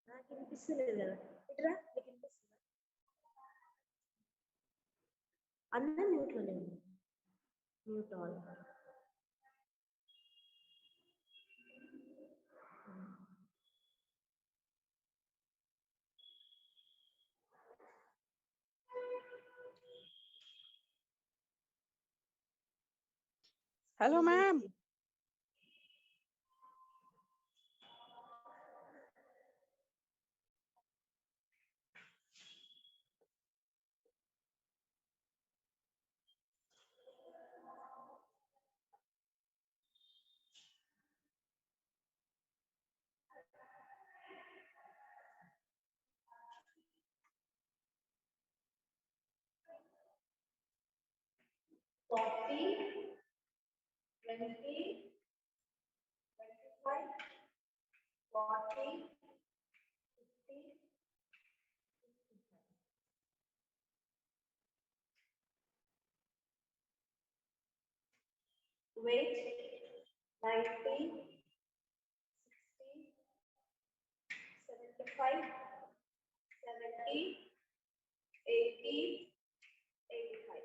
నాకు వినిపిస్తలేదు కదా ఇట్రా నీకు వినిపిస్తుందా అందరం మ్యూట్లో లేదు mute all Hello, ma'am. Wait, 90, 60, 75, 70, 80, 85.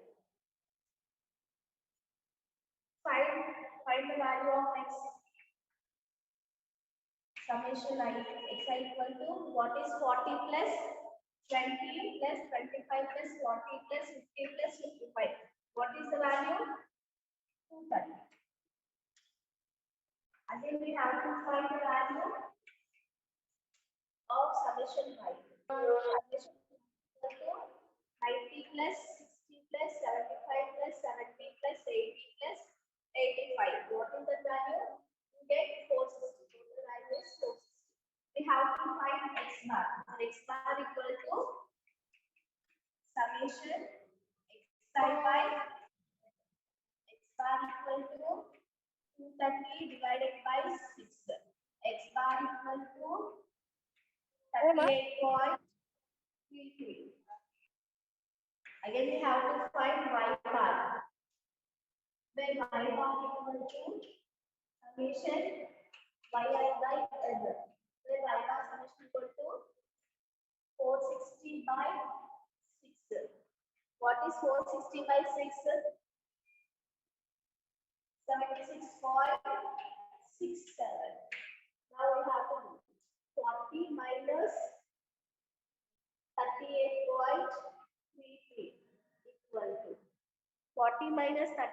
Find the value of x. Summation I x equal to what is 40 plus 20 plus 25 plus 40 plus 50 plus 55. What is the value? 230. Again, we have to find the value of summation y. Summation equal to 90 plus 60 plus 75 plus 70 plus 80 plus 85. What is the value? You get 460. The value is 460. We have to find x bar. X bar equal to summation xi by x bar equal to 230 divided by 6. X bar equal to 38.33. Again, we have to find y bar. Where y bar equal to summation yi by l. Where y bar summation equal to 460 by 6. What is 460 by 6? 76.67. Now we have to do 40 minus 38.33 equal to 40 minus 38.33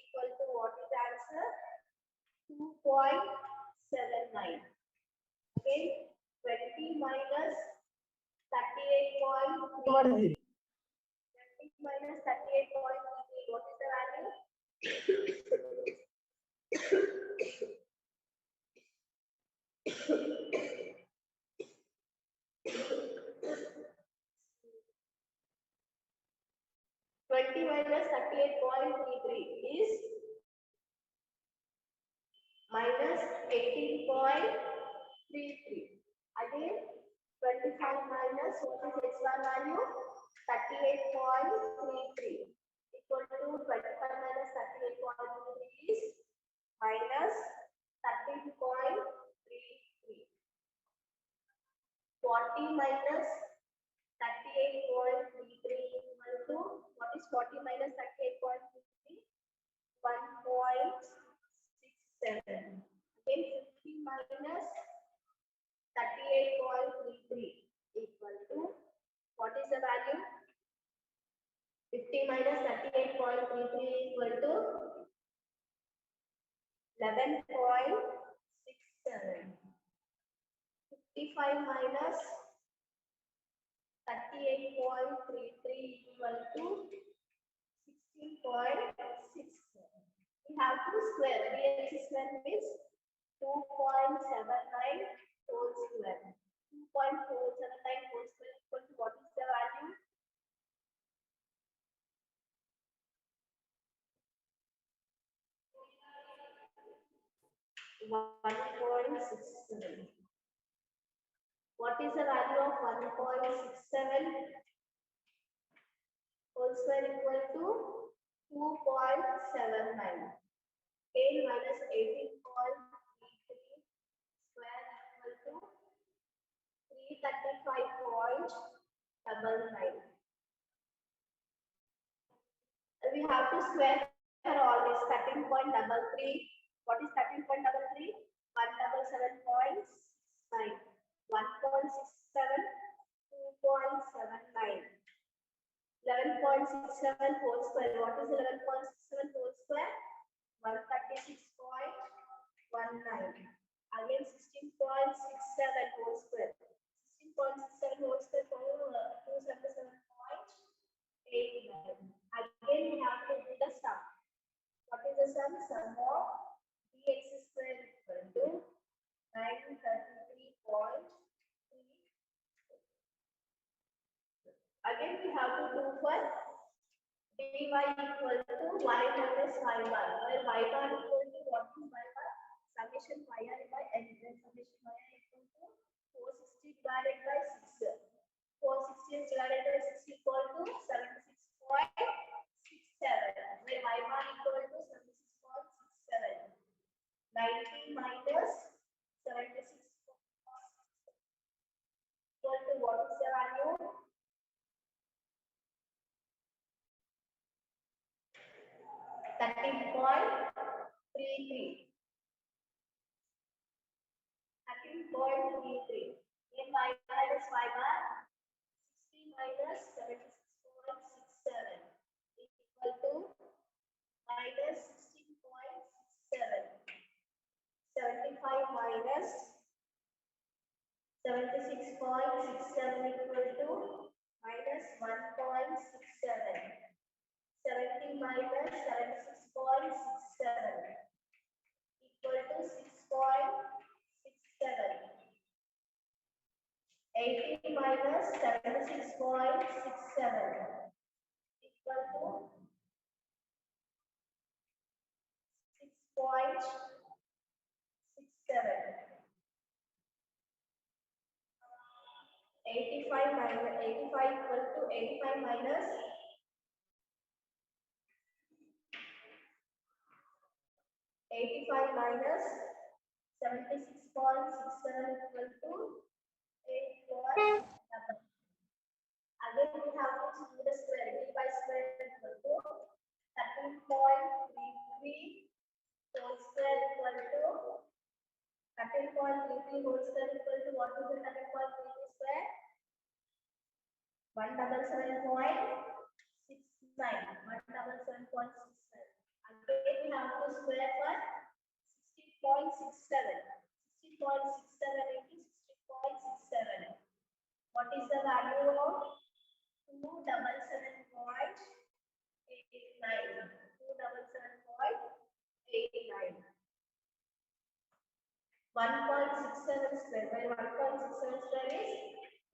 equal to what is the answer? 2.79. Okay, 20 minus 38.33. 20 minus 38.33. What is the value? 20 minus 38.33 is minus 18.33. Again, 25 minus what is x bar value? 38.33 equal to 25 minus 38.33 is minus 13.33. 40 minus 38.33 equal to what is 40 minus 38.33? 1.67. Again, 50 minus 38.33 equal to what is the value? 50 minus 38.33 equal to 11.67. 55 minus 38.33 equal to 16.67. We have to square. 3x square means 2.79 whole square. 2.479 whole square equal to what is the value? $1.67. What is the value of 1.67 whole square equal to 2.79? 8 minus 18.33 square equal to 335.99. We have to square for all this 13.33. What is 13.33? 177.69. 1.67, 2.79. 11.67 whole square. What is 11.67 whole square? 136.19. Again 16.67 whole square. 16.67 whole square for 277.89. Again we have to do the sum. What is the sum? Sum of dx square equal to 933.3. Again we have to do for dy equal to y minus y bar, where y bar equal to what is y bar? Summation y r by n. Summation y r equal to 460 divided by 6. 460 is divided by 6 equal to 76.67, where y bar equal to 76.67. 90 minus 76 equal to what is the value? 13.33. 13.33. In y minus y bar, 60 minus 76.67 equal to minus 16.67. 75 minus 76.67 equal to minus 1.67. 70 minus 76.67 equal to 6.67. 80 minus 76.67 equal to 6.67. 85 minus 85 equal to 85 minus 85 minus 76.67 equal to 8 plus double. Again we have to do the square. D by square equal to 13.33 whole square equal to 13.33 whole square equal to what is the 13.33 square? 177.69. 177.69. Again we have to square for 60.67. 60.67 into 60.67. What is the value of 277.89? 277.89. 1.67 square by 1.67 square is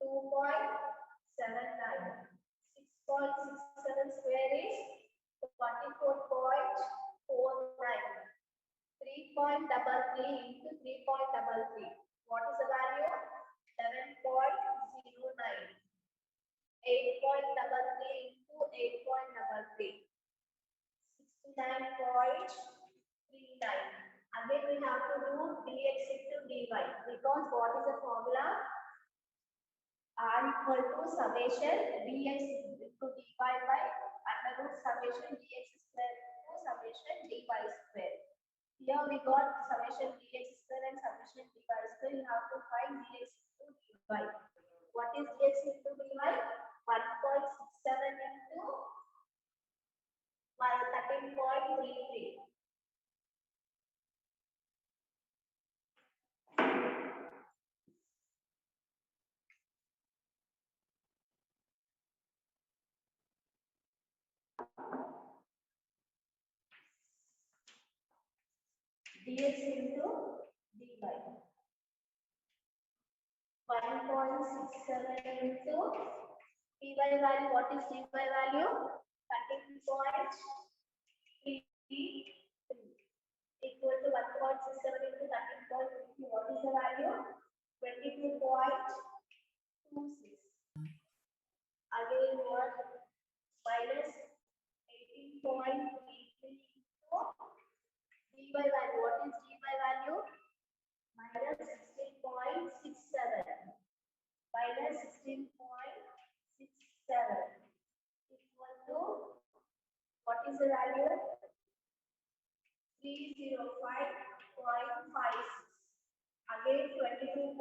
2.79. 6.67 square is 44.49. 3.33 into 3.33. What is the value? 11.09. 8.33 into 8.33. 69.39. Again we have to do dx into dy, because what is the formula? R equal to summation dx into dy by under root summation dx square into summation dy square. Here we got summation dx square and summation dy square. You have to find dx into dy. What is dx into dy? 1.67 into 13.33. dx into dy. 1.67 into dy value. What is dy value? 13.33 equal to 1.67 into 13.33. What is the value? 22.26. Again, what? Minus 18.33 into dy dy value. What is dy value? Minus 16.67. Minus 16.67 equal to, what is the value? 305.56. Again 22.26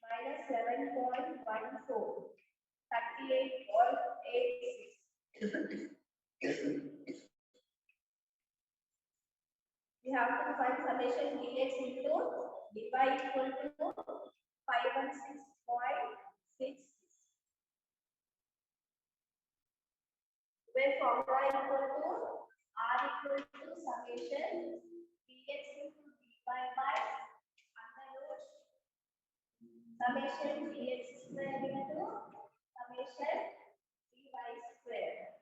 minus 7.14. 38.86. We have to find summation dx into dy equal to 516.66. Where formula equal to r equal to summation dx into dy by under root summation dx square into summation dy square.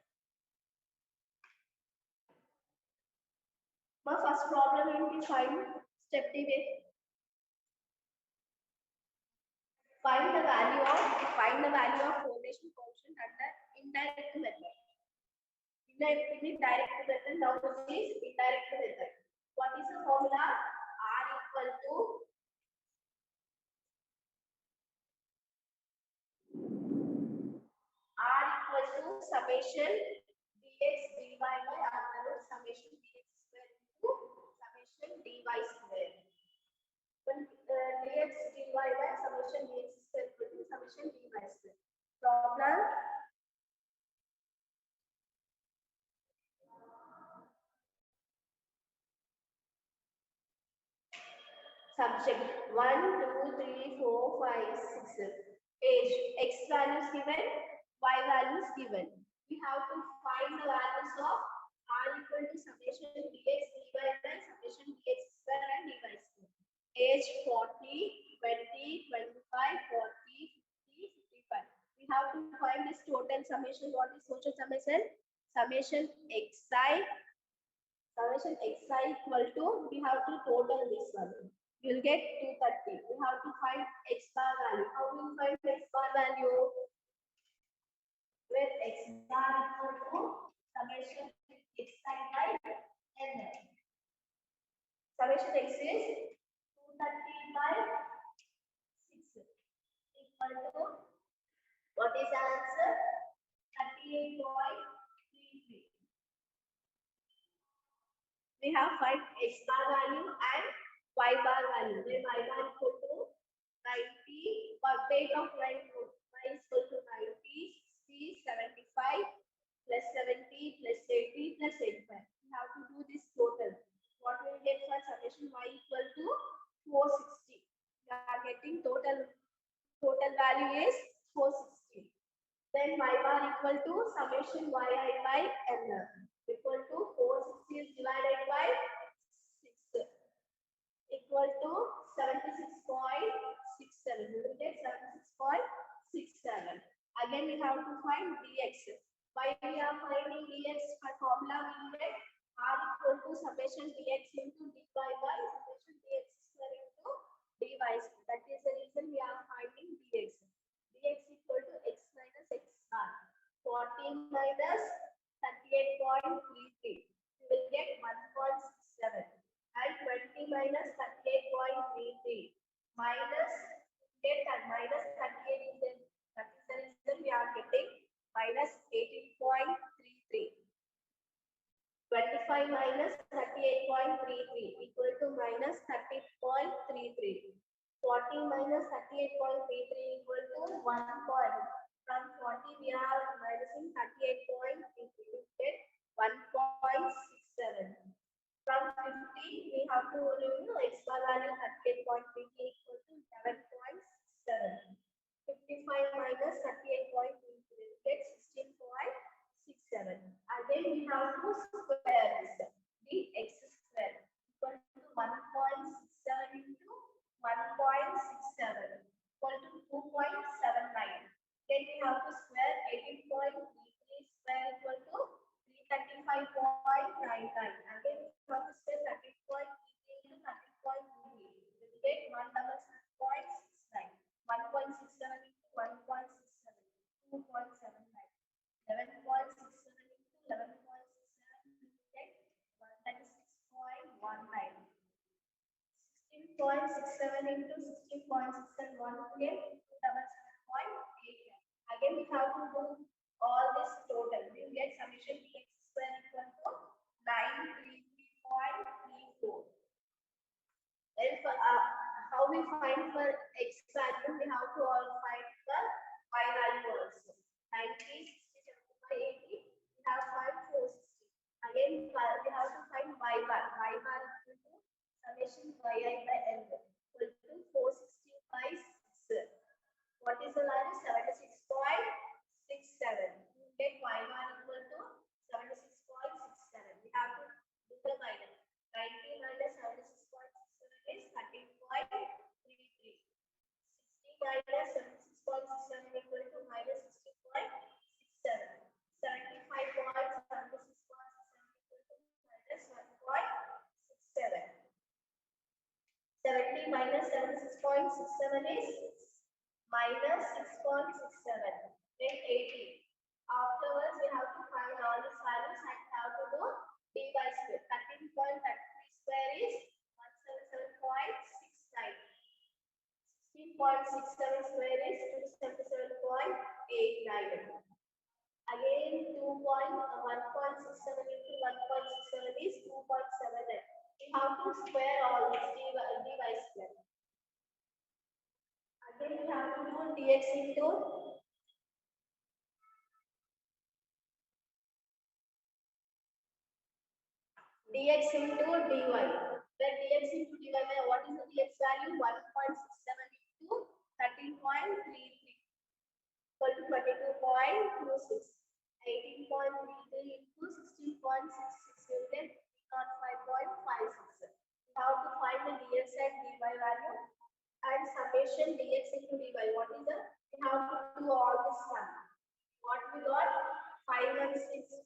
My first problem will be find step D way. Find the value of correlation coefficient under indirect method. In direct method, now this is indirect method. What is the formula? R equal to summation dx dy by under root summation dx square into summation dy square. When dx dy by summation dx square equal to summation dy square. Problem. Subject 1, 2, 3, 4, 5, 6. Age, x value is given, y value is given. We have to find the values of r equal to summation dx dy by summation dx square and dy square. Age 40, 20, 25, 40, 50, 55. We have to find this total summation. What is total summation? Summation xi equal to, we have to total this one. You will get 230. We have to find x bar value. How will we find x bar value? Where x bar equal to summation xi by n. Summation x is 230 by 6 equal to, what is the answer? 38.33. We have find x bar value and y bar value. Where y bar equal to 90, or weight of y is equal to 90, 60, 75 plus 70 plus 80 plus 85. We have to do this total. What will we get for summation y equal to 460? We are getting total value is 460. Then y bar equal to summation yi by n equal to 460 is divided by 6 equal to 76.67. We will get 76.67. Again we have to find dx. Why we are finding dx? For formula we will get r equal to summation dx into dy by summation dx square into dy square. That is the reason we are finding dx. Dx equal to x minus x bar. 14 minus 38.33. We will get 1.67. And 20 minus 38.33 minus, get minus 38 is then, that is the reason we are getting minus 18.33. 25 minus 38.33 equal to minus 30.33. 40 minus 38.33 equal to 1 point. From 40 we are minusing 38.33. We get 1.67. From 50 we have to remove x bar value 38.33 equal to 11.67. 55 minus 38.33 get 16.67. Again we have to square this. Dx square equal to 1.67 into 1.67 equal to 2.79. Then we have to square 18.33 square equal to 335.99. Again we have to square 30.33 into 30.33. We will get 1.69. 1.67 into 1.67. 2.79. 11.67 into 11.67. We will get 16.67 into 16.67, 1 again, 277.8. Again, we have to do all this total. We will get summation dx square equal to 933.34. If how we find for x value, we have to all find the y value also. 90, 60, 75, 80. We have find 460. Again, we have to find y bar. Y bar equal to summation yi by n equal to 460 by 6. What is the value? 76.67. You get y bar equal to 76.67. We have to do the minus. 90 minus 76.67 is 13.33. 60 minus 76.67 equal to minus 60.67. 75.76.67 equal to minus 1.67. 70 minus 76.67 is minus 6.67. Then 80. Afterwards, we have to find all these values and have to do dy square. 13.33 square is 177.69. 16.67 square is 277.89. Again, 1.67 into 1.67 is 2.78. We have to square all this dy square. Again, we have to do dx into dx into dy. Where dx into dy, what is the dx value? 1.67 into 13.33 equal to 22.26. 18.33 into 16.66 will get 305.56. We have to find the dx and dy value and summation dx into dy. What is the? We have to do all this sum. What we got? 516.66.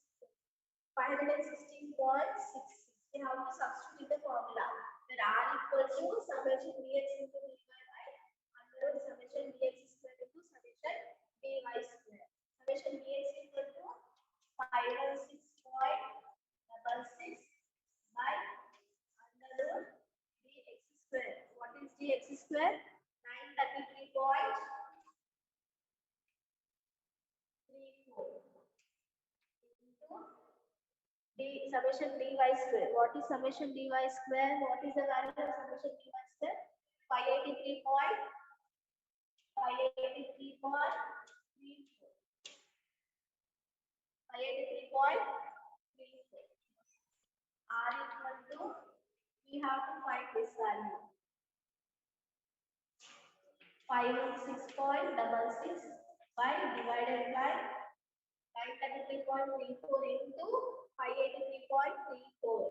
We have to substitute the formula. Where r equals to summation dx into dy by under summation dx square into summation dy square. Summation dx equal to 516.66 by under root dx square. What is dx square? 933.34. Summation dy square. What is summation dy square? What is the value of summation dy square? 583.34. R equal to, we have to find this value. 516.66 by divided by 933.34 into 583.34.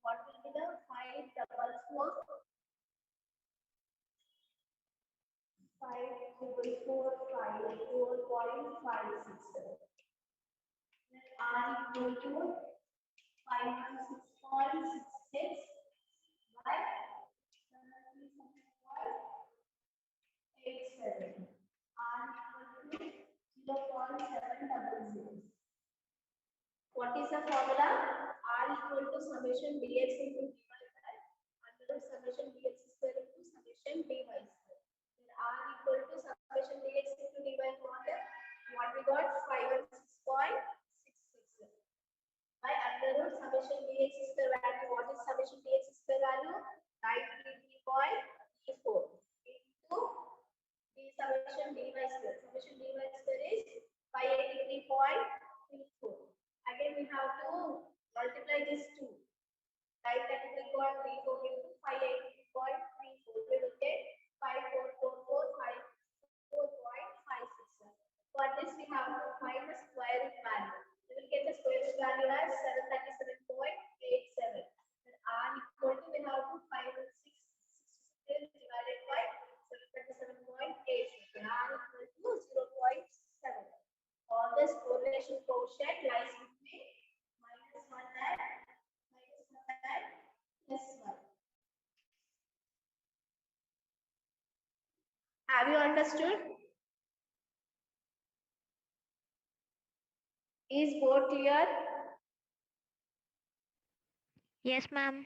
What will be the 544.56. Then R equal to 516.66 by 737. R equal to 0.700. What is the formula? R equal to summation dx into dy by under summation dx square into summation dy square. Then R equal to summation dx into dy formula. What we got? 516.66 by under root summation dx square value. What is summation dx square value? 933.34 into the summation dy square. Summation dy square is 583.34. Again, we have to multiply this 2. 933.34 into 583.34. We will get 544454.56. For this, we have to find the square root value. We will get the square root value as 737.87. Then R equal to, we have to find 666 divided by 737.87. R equal to 0.7. All this correlation quotient lies between minus 1 and plus 1. Have you understood? Is board clear? Yes, ma'am.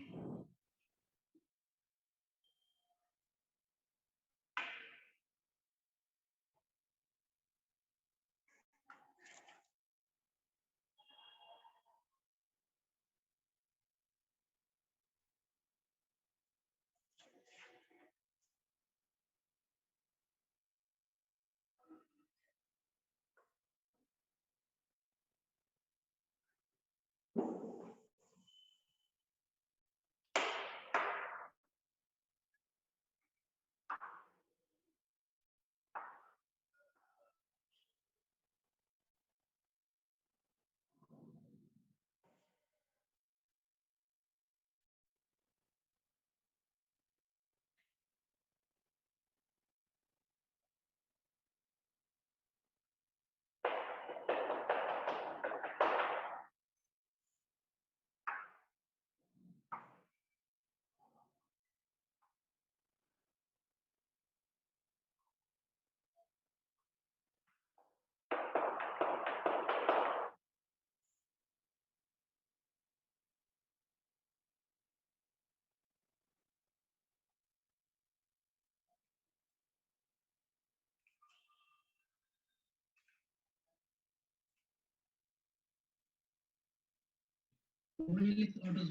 OLX Autos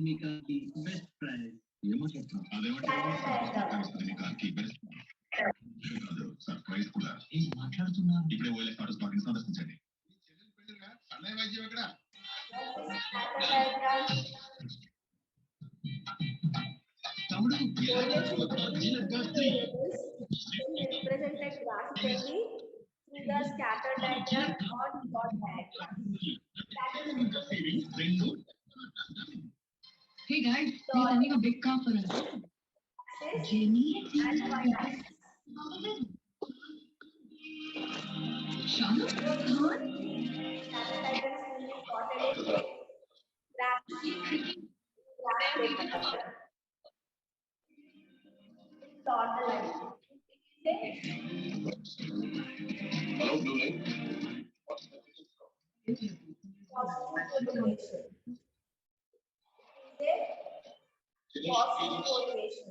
మీకు best price. ఏమో చెప్తాను అదేమంటే surprise కూడా ఏం మాట్లాడుతున్నారు? ఇప్పుడే OLX Autos ని సందర్శించండి. అన్నయ్య వైద్యం ఎక్కడ? తమ్ముడు represented graphically through the scatter diagram or dot diagram. Hey guys, we're sending a big car for us. Jenny And y-axis. Shanu, come on. Scatter diagrams will be plotted in graph paper. Plot the line. Positive correlation. Positive correlation.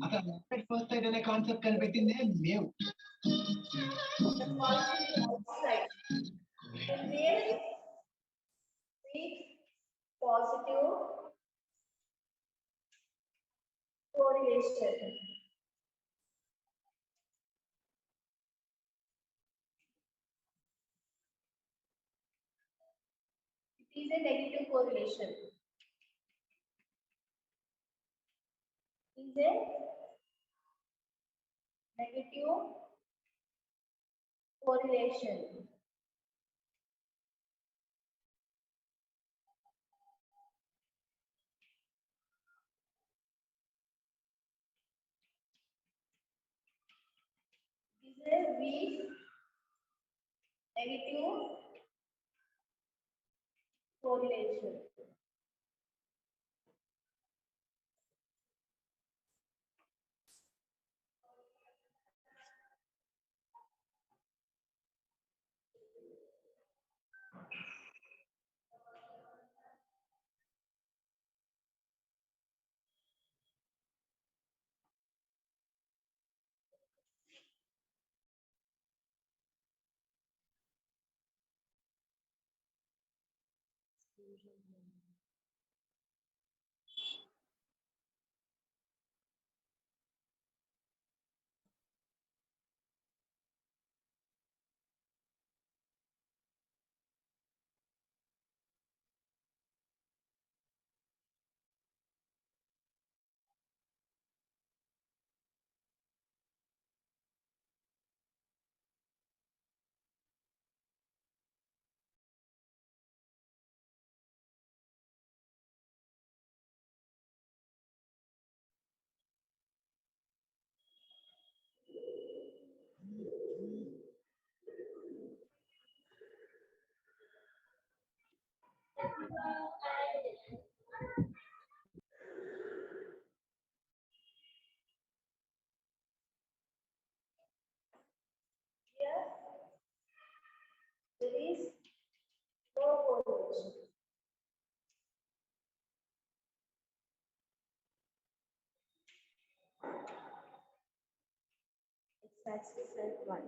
అసలు first side అనే concept కనిపెట్టిందే మేము. The positive outside. With positive correlation. It is a negative correlation. It is a negative correlation. It is a weak negative correlation. Here, there is no correlation. X-axis and y.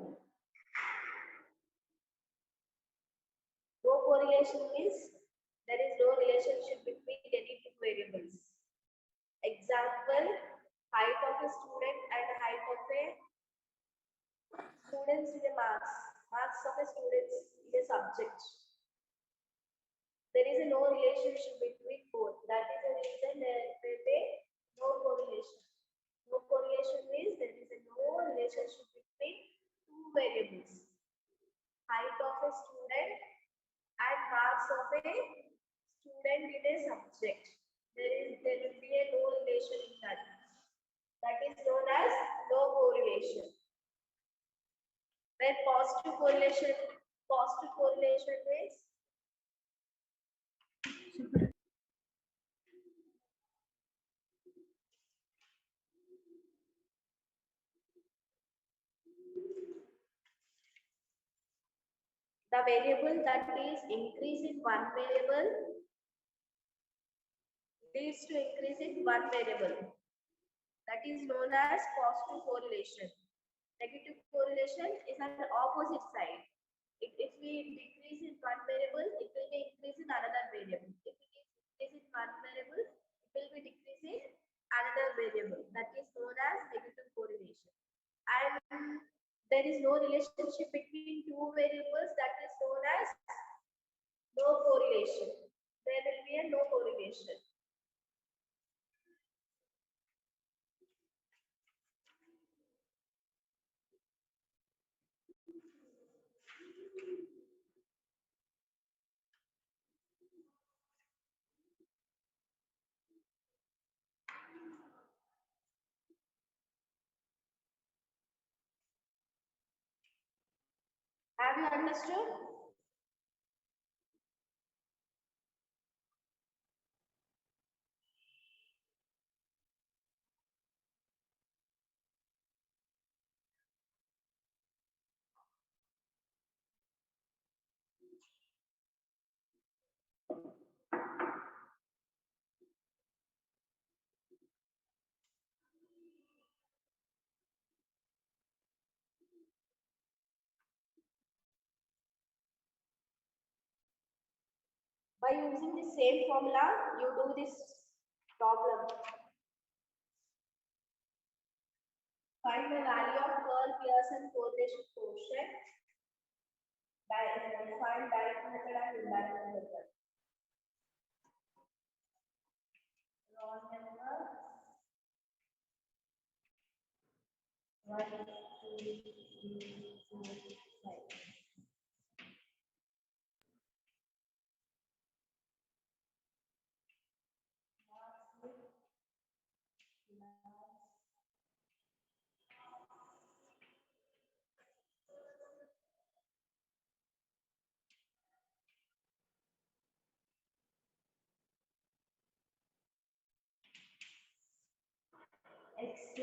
No correlation means there is no relationship between any two variables. Example, height of a student and height of a students is a marks. Marks of a student is a subject. There is a no relationship between both. That is the reason there may be no correlation. No correlation means there is a no relationship between two variables. Height of a student and marks of a student in a subject. There will be a no relation in that. That is known as no correlation. Where positive correlation means the variable that is increase in one variable leads to increase in one variable. That is known as positive correlation. Negative correlation is on the opposite side. If we decrease in one variable, it will be increase in another variable. If it is increase in one variable, it will be decrease in another variable. That is known as negative correlation. And there is no relationship between two variables. That is known as no correlation. There will be a no correlation. Have you understood? By using the same formula, you do this problem. Find the value of Pearson correlation quotient. Find direct method and indirect method. Wrong number. 1, 2, 3, 4, 5. X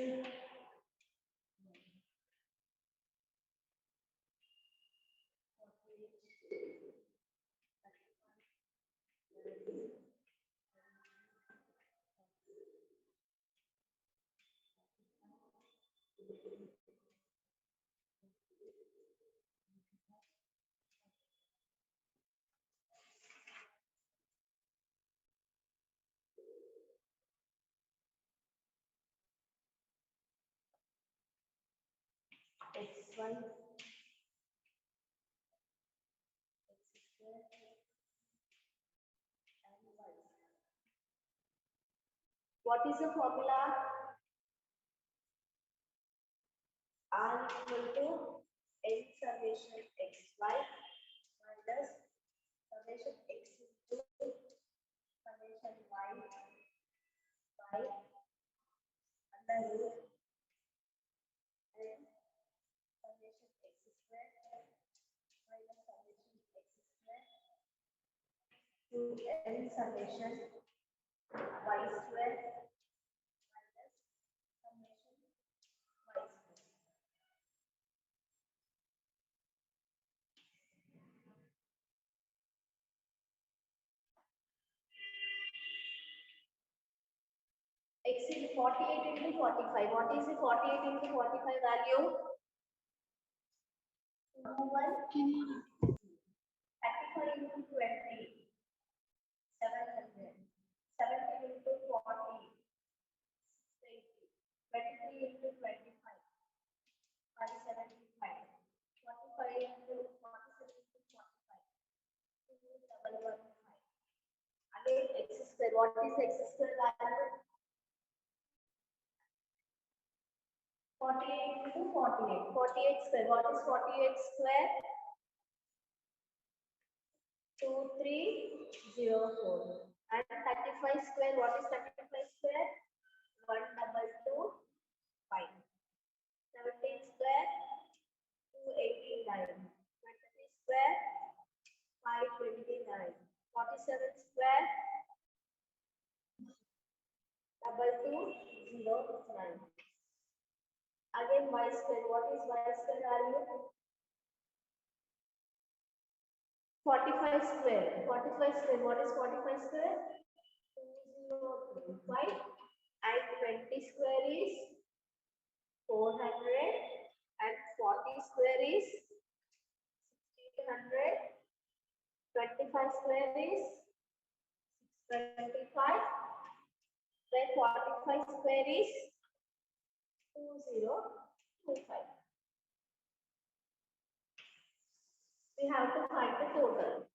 X1, X2, and Y. What is the formula? R equal to N summation XY minus summation X into summation Y by under root N summation X square minus summation X square to N summation Y square minus summation Y square. X is 48 into 45. What is the 48 into 45 value? 1, Can you 35 into 20, 700. 70 into 40, 680. 23 into 25, 575. 45 into 47 into 45, 2115. Again, x square. What is x square value? 48 into 48. 48 square. What is 48 square? 2304. And 35 square. What is 35 square? 1225. 17 square. 289. 23 square. 529. 47 square. 2209. Again, y square. What is y square value? 45 square. 45 square. What is 45 square? 2025. And 20 square is 400. And 45 square is 2025. We have to find the total.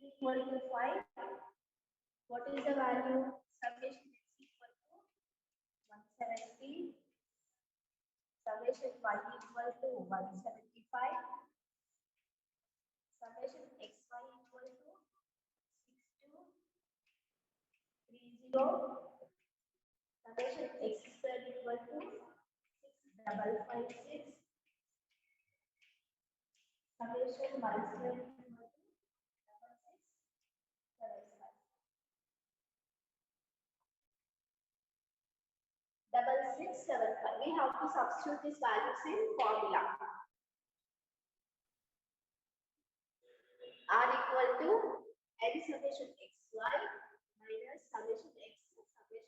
Equal to 5. What is the value? Summation x equal to 170. Summation y equal to 175. Summation xy equal to 6230. Summation x squared equal to 6556. Summation y squared equal to 6675. 6675. We have to substitute these values in formula. R equal to n summation xy minus summation x summation.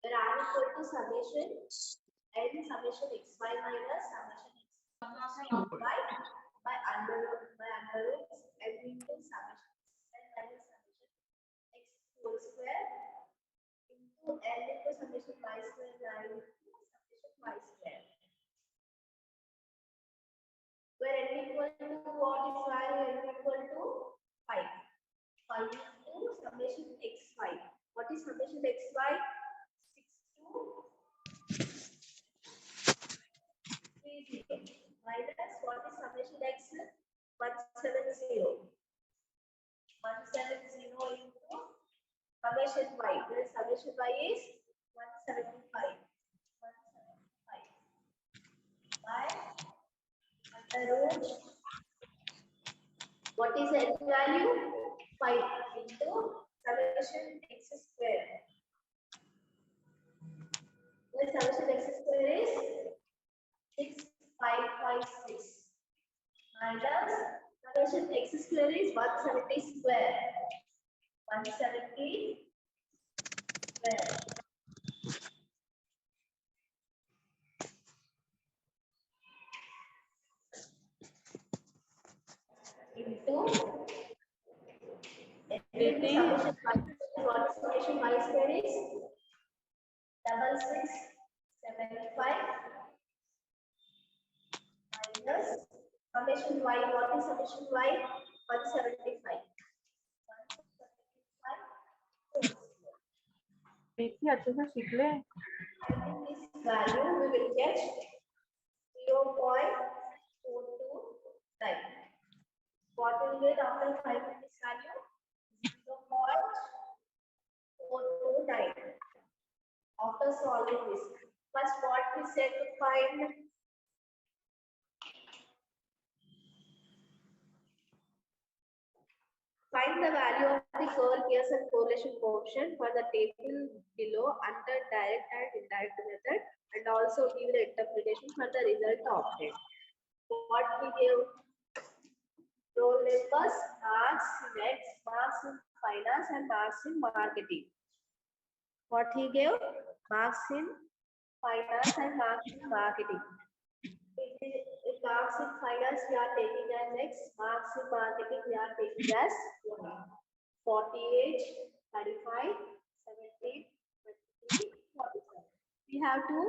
Where R equal to summation n summation xy minus summation x by under root n into summation n minus summation x whole square into n into summation y square into summation y square. Where n equal to what is value? N equal to 5. 5 into summation xy. What is summation xy? 6230 minus what is summation x? 170. 170 into summation y. The summation y is 175. 175 by under root. What is n value? 5 into summation x square. The summation x square is 6556 minus summation x square is 170 square. 170 square. Into summation y square is 6675 minus summation y. What is summation y? 175. 175. देखिए अच्छे से सीख ले. This value we will get 0.429. What will get after finding this value? 0.429. After solving this, first what we said to find? Find the value of the Pearson correlation coefficient for the table below under direct and indirect method, and also give the interpretation for the result obtained. What we gave? Role numbers, marks in X, marks in finance, and marks in marketing. What he gave? Marks in finance and marks in marketing. If marks in finance we are taking as X, marks in marketing we are taking as 48, 35, 17, 23, 47. We have to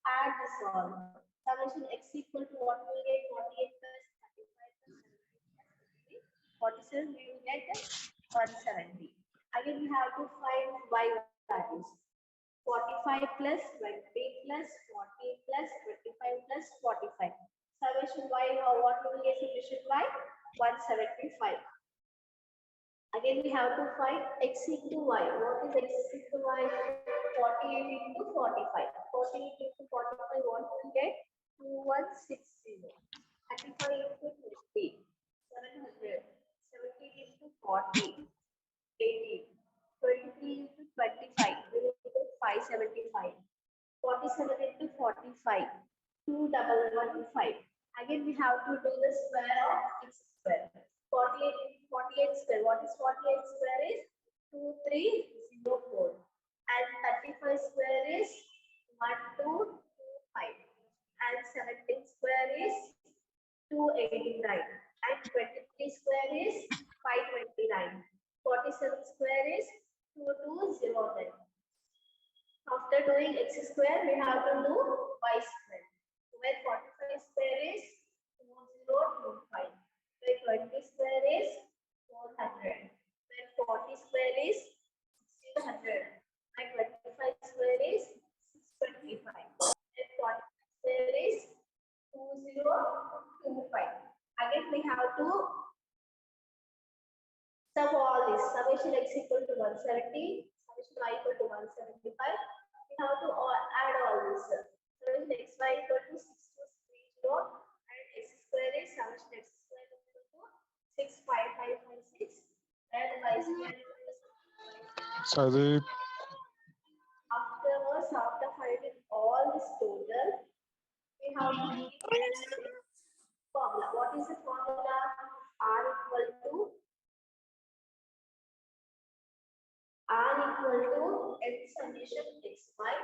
add this all. Summation x equal to what we will get? 48 plus 35 plus 17 plus 23. 47 we will get 170. Again, we have to find y values. 45 plus 20 plus 40 plus 25 plus 45. Summation y, what will be summation y? 175. Again, we have to find x into y. What is x into y? 48 into 45. 48 into 45, what will we get? 2160. 35 into 50. 700. 70 into 40. 80. 23 into 25. We will get 575. 47 into 45. 2115. Again, we have to do the square of x square. 48 into 48 square. What is 48 square is 2304. And 35 square is 1225. And 17 square is 289. And 23 square is 529. 47 square is 2209. After doing x square, we have to do y square. Where 45 square is 2025. Where 20 square is 400. Where 40 square is 1600. And 25 square is 625. And 40 square is 2025. Again, we have to sum all this. Summation x equal to 170. Summation y equal to 175. We have to add all this. Summation x y equal to 6230 and x square is summation x square equal to 65556 and y square equal to Sadeep, afterwards, after finding all this total, we have to give formula. What is the formula? R equal to x summation xy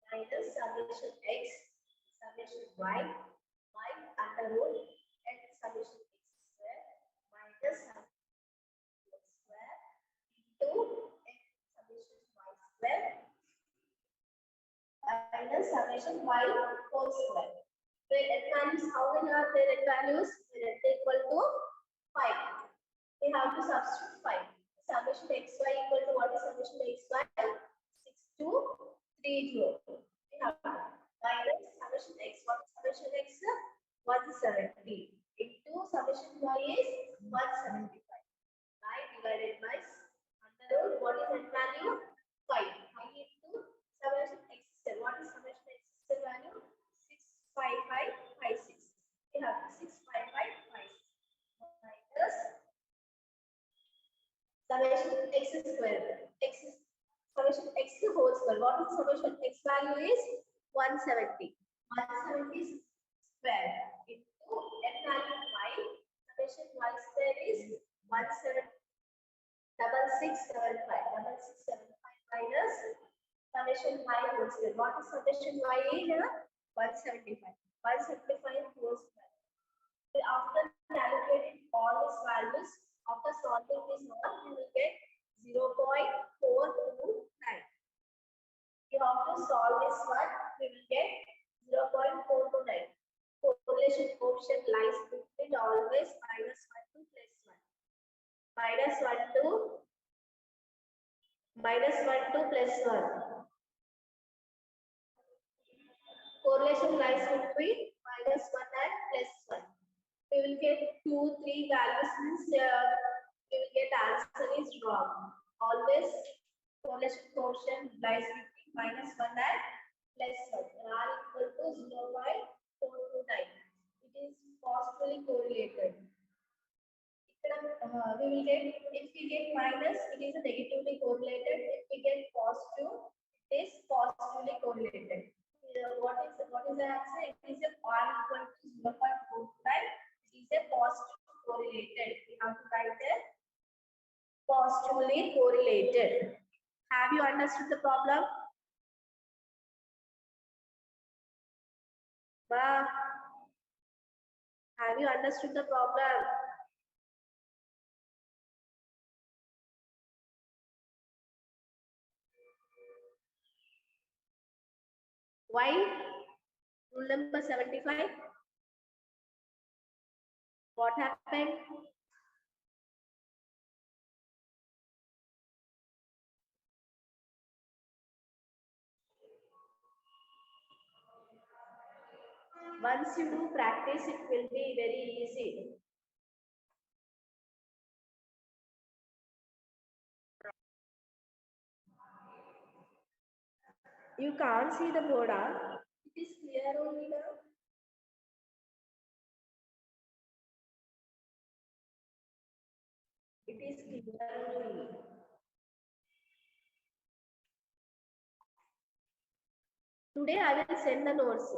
minus summation x summation y under root x summation x square minus summation x square into x summation y square minus summation y whole square. Where x values, how many are there x values? When x equal to 5. We have to substitute 5. Summation xy equal to what is summation xy? 6230. We have to minus summation x. What is summation x? 170. Into summation y is 175. Divided by under root, what is x value? 5. 5 into summation x square. What is summation x square value? 65556. We have 65556 minus summation x square. Summation x whole square. What is summation x value is 170. 170 square into n value 5. Summation y square is 6675. 6675 minus summation y whole square. What is summation y here? 175. 175 whole square. After calculating all these values, after solving this one, we will get 0.429. You have to solve this one, we will get 0.429. Correlation coefficient lies between always minus 1 to plus 1. Minus 1 to plus 1. Correlation lies between minus 1 and plus 1. We will get 2, 3 values means we will get answer is wrong. Always correlation coefficient lies between minus 1 and plus 1. R equal to 0.429. It is positively correlated. We will get, if we get minus, it is a negatively correlated. If we get positive, it is positively correlated. What is the answer? It is a R equal to 0.45. It is a positive correlated. We have to write there positively correlated. Have you understood the problem? Have you understood the problem? Why? Rule number 75. What happened? Once you do practice, it will be very easy. You can't see the board, huh? It is clear only now. It is clear only. Today I will send the notes.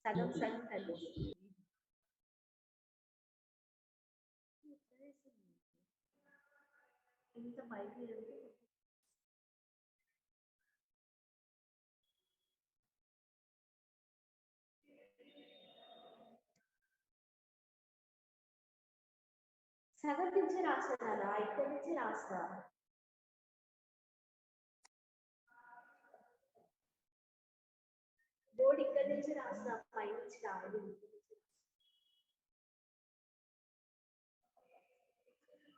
Sagam sagam hello. ఇంత బయట సగం నుంచి రాస్తారా ఇక్కడ నుంచి రాస్తా board ఇక్కడ నుంచి రాస్తా పై నుంచి రాదు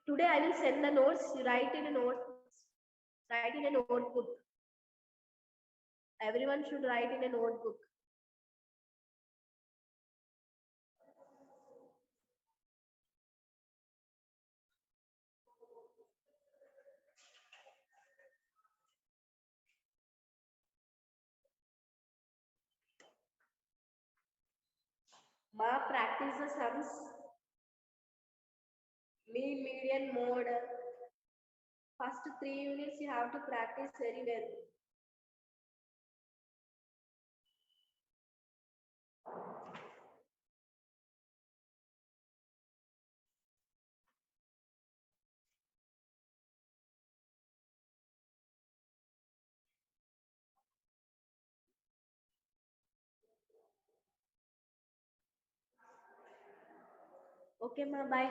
Today I will send the notes. You write in a notebook. Everyone should write in a notebook. Ma practice the sums. Mean, median, mode. First 3 units you have to practice very well. Okay, ma, bye.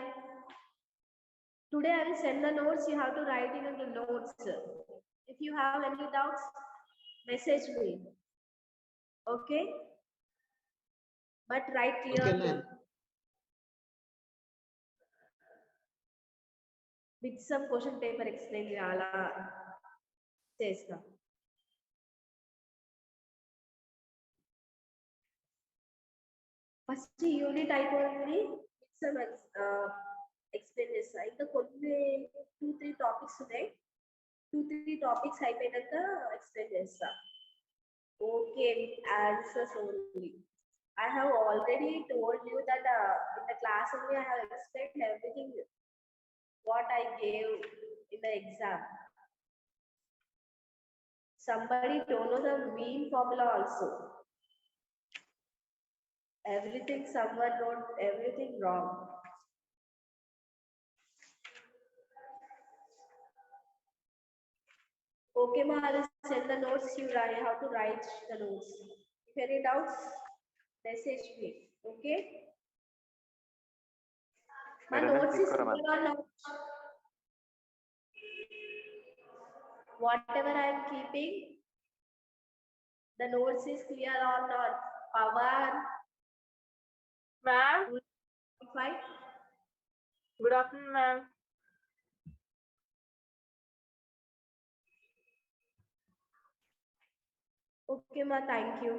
Today I will send the notes. You have to write in the notes. If you have any doubts, message me. Okay? But write clearly. ma'am. With some question paper explain చేయాలా చేస్తా first unit అయిపోయింది with some explain చేస్తా ఇంకా కొన్ని 2-3 topics ఉన్నాయి 2-3 topics అయిపోయినాక explain చేస్తా okay answers only I have already told you that in the class only I have explained everything what I gave in the exam. Somebody don't know the mean formula also. Everything someone wrote everything wrong. Okay, ma, I will send the notes. You have to write the notes. If any doubts, message me. Okay. My notes is clear or not? Whatever I am keeping, the notes is clear or not? Power. Ma'am, Fine. good afternoon, ma'am. Okay, ma, thank you.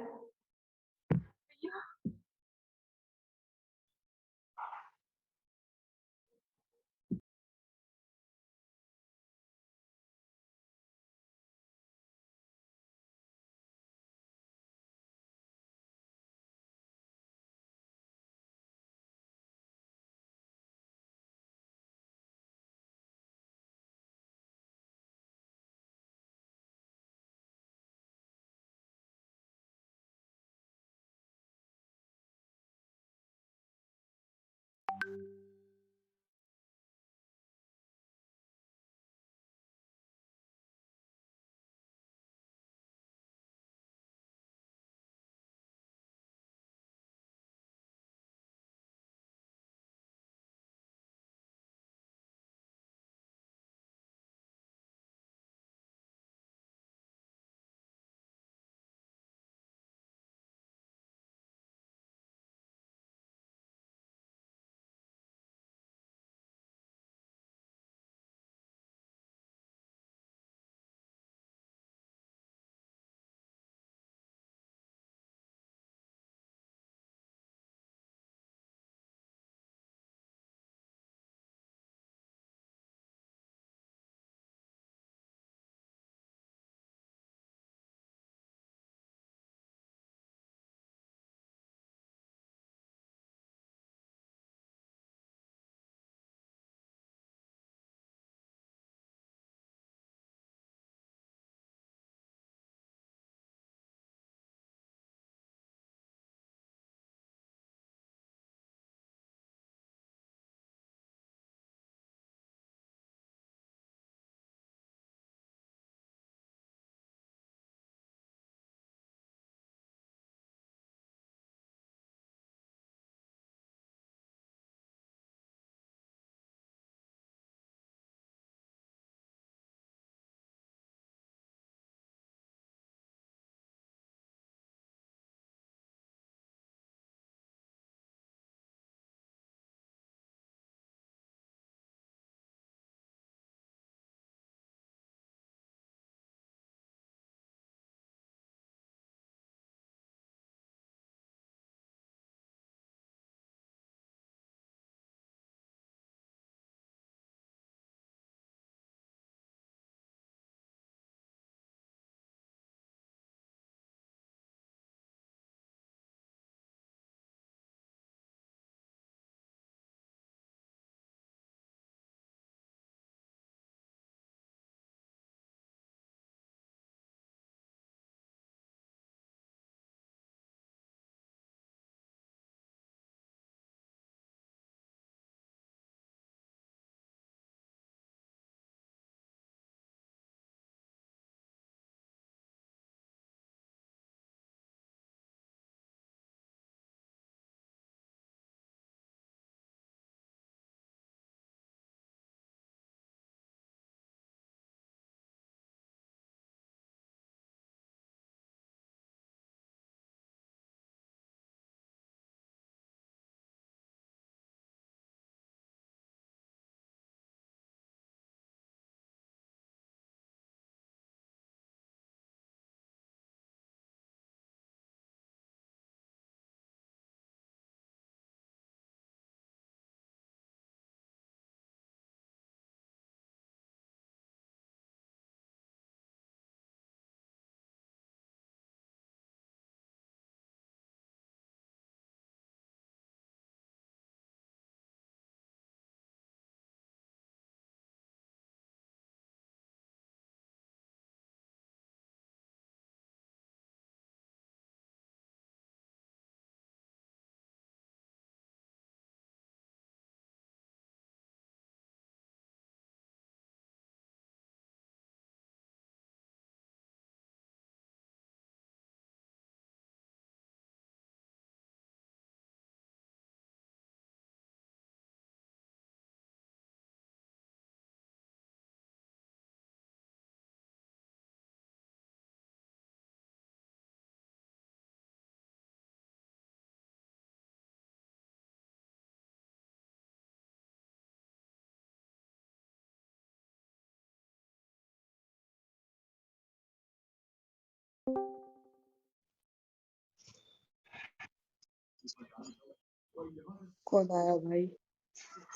कौन आया भाई?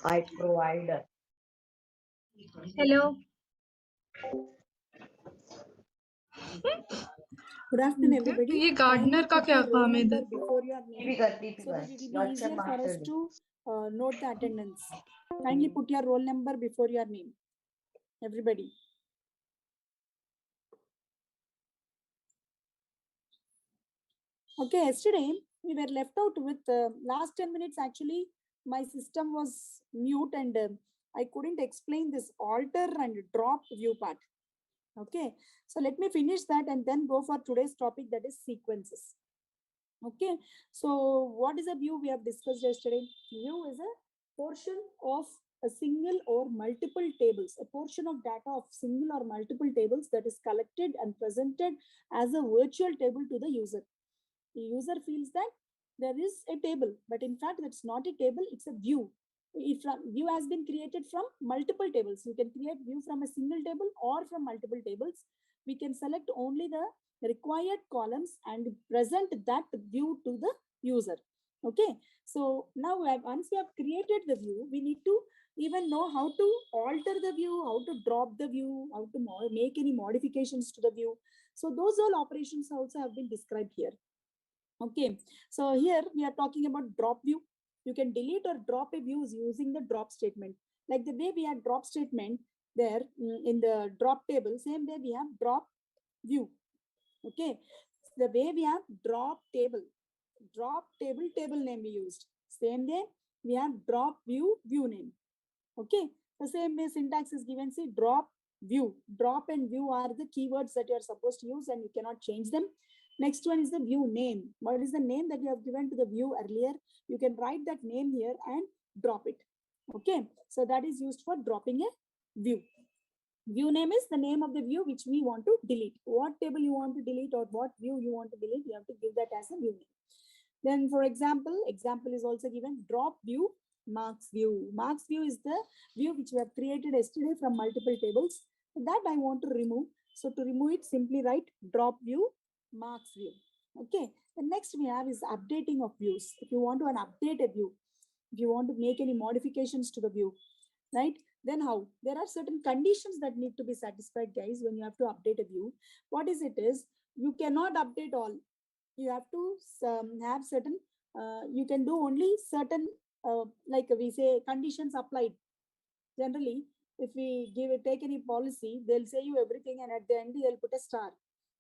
Site provider. Hello Good afternoon, everybody. ये gardener का क्या काम है इधर? Before your name, so that it will be easier for us to note the attendance. Kindly put your roll number before your name, everybody. Okay, yesterday we were left out with last 10 minutes. Actually, my system was mute and I couldn't explain this alter and drop view part. Okay, so let me finish that and then go for today's topic, that is sequences. Okay, so what is a view? We have discussed yesterday. View is a portion of a single or multiple tables, a portion of data of single or multiple tables that is collected and presented as a virtual table to the user. The user feels that there is a table, but in fact that's not a table, it's a view. View has been created from multiple tables. You can create view from a single table or from multiple tables. We can select only the required columns and present that view to the user. Okay, so now once we have created the view, we need to even know how to alter the view, how to drop the view, how to make any modifications to the view. So those all operations also have been described here. Okay, so here we are talking about drop view. You can delete or drop a view using the drop statement. Like the way we had drop statement there in the drop table, same way we have drop view. Okay, the way we have drop table name we used. Same way we have drop view name. Okay, the same way syntax is given. See, drop view. Drop and view are the keywords that you are supposed to use and you cannot change them. Next one is the view name. What is the name that you have given to the view earlier? You can write that name here and drop it. Okay, so that is used for dropping a view. View name is the name of the view which we want to delete. What table you want to delete or what view you want to delete, you have to give that as a view name. Then for example is also given. Drop view, marks view. Marks view is the view which we have created yesterday from multiple tables. That I want to remove. So to remove it, simply write drop view, marks view. Okay, the next we have is updating of views. If you want to update a view, if you want to make any modifications to the view, right, then how? There are certain conditions that need to be satisfied, guys, when you have to update a view. What is it is, you cannot update all. You have to have certain, you can do only certain, like we say, conditions applied. Generally, if we take any policy, they'll say you everything and at the end they'll put a star.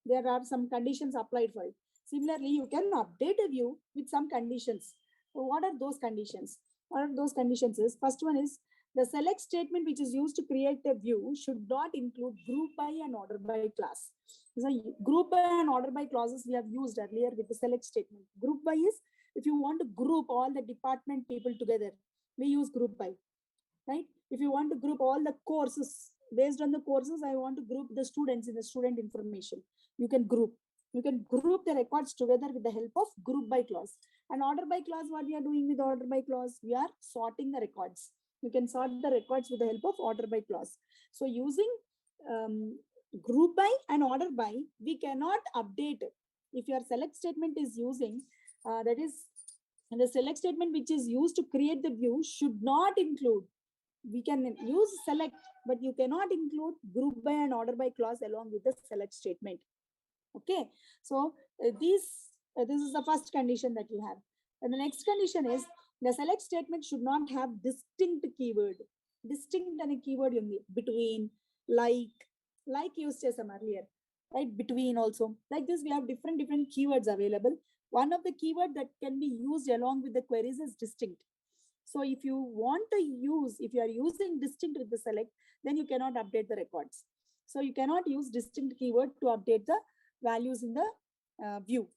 There are some conditions applied for it. Similarly, you can update a view with some conditions. So what are those conditions? What are those conditions is, first one is, the select statement which is used to create a view should not include group by and order by class. So group by and order by clauses we have used earlier with the select statement. Group by is if you want to group all the department people together, we use group by, right? If you want to group all the courses, based on the courses, I want to group the students in the student information. You can group the records together with the help of group by clause. And order by clause, what we are doing with order by clause? We are sorting the records. You can sort the records with the help of order by clause. So using group by and order by, we cannot update. If your select statement is using, that is, the select statement which is used to create the view should not include. We can use select, but you cannot include group by and order by clause along with the select statement. Okay, so this is the first condition that you have. And the next condition is, the select statement should not have distinct keyword. Distinct and a keyword between, like used as earlier, right? Between also. Like this, we have different keywords available. One of the keyword that can be used along with the queries is distinct. So if you want to use, if you are using distinct with the select, then you cannot update the records. So you cannot use distinct keyword to update the values in the view.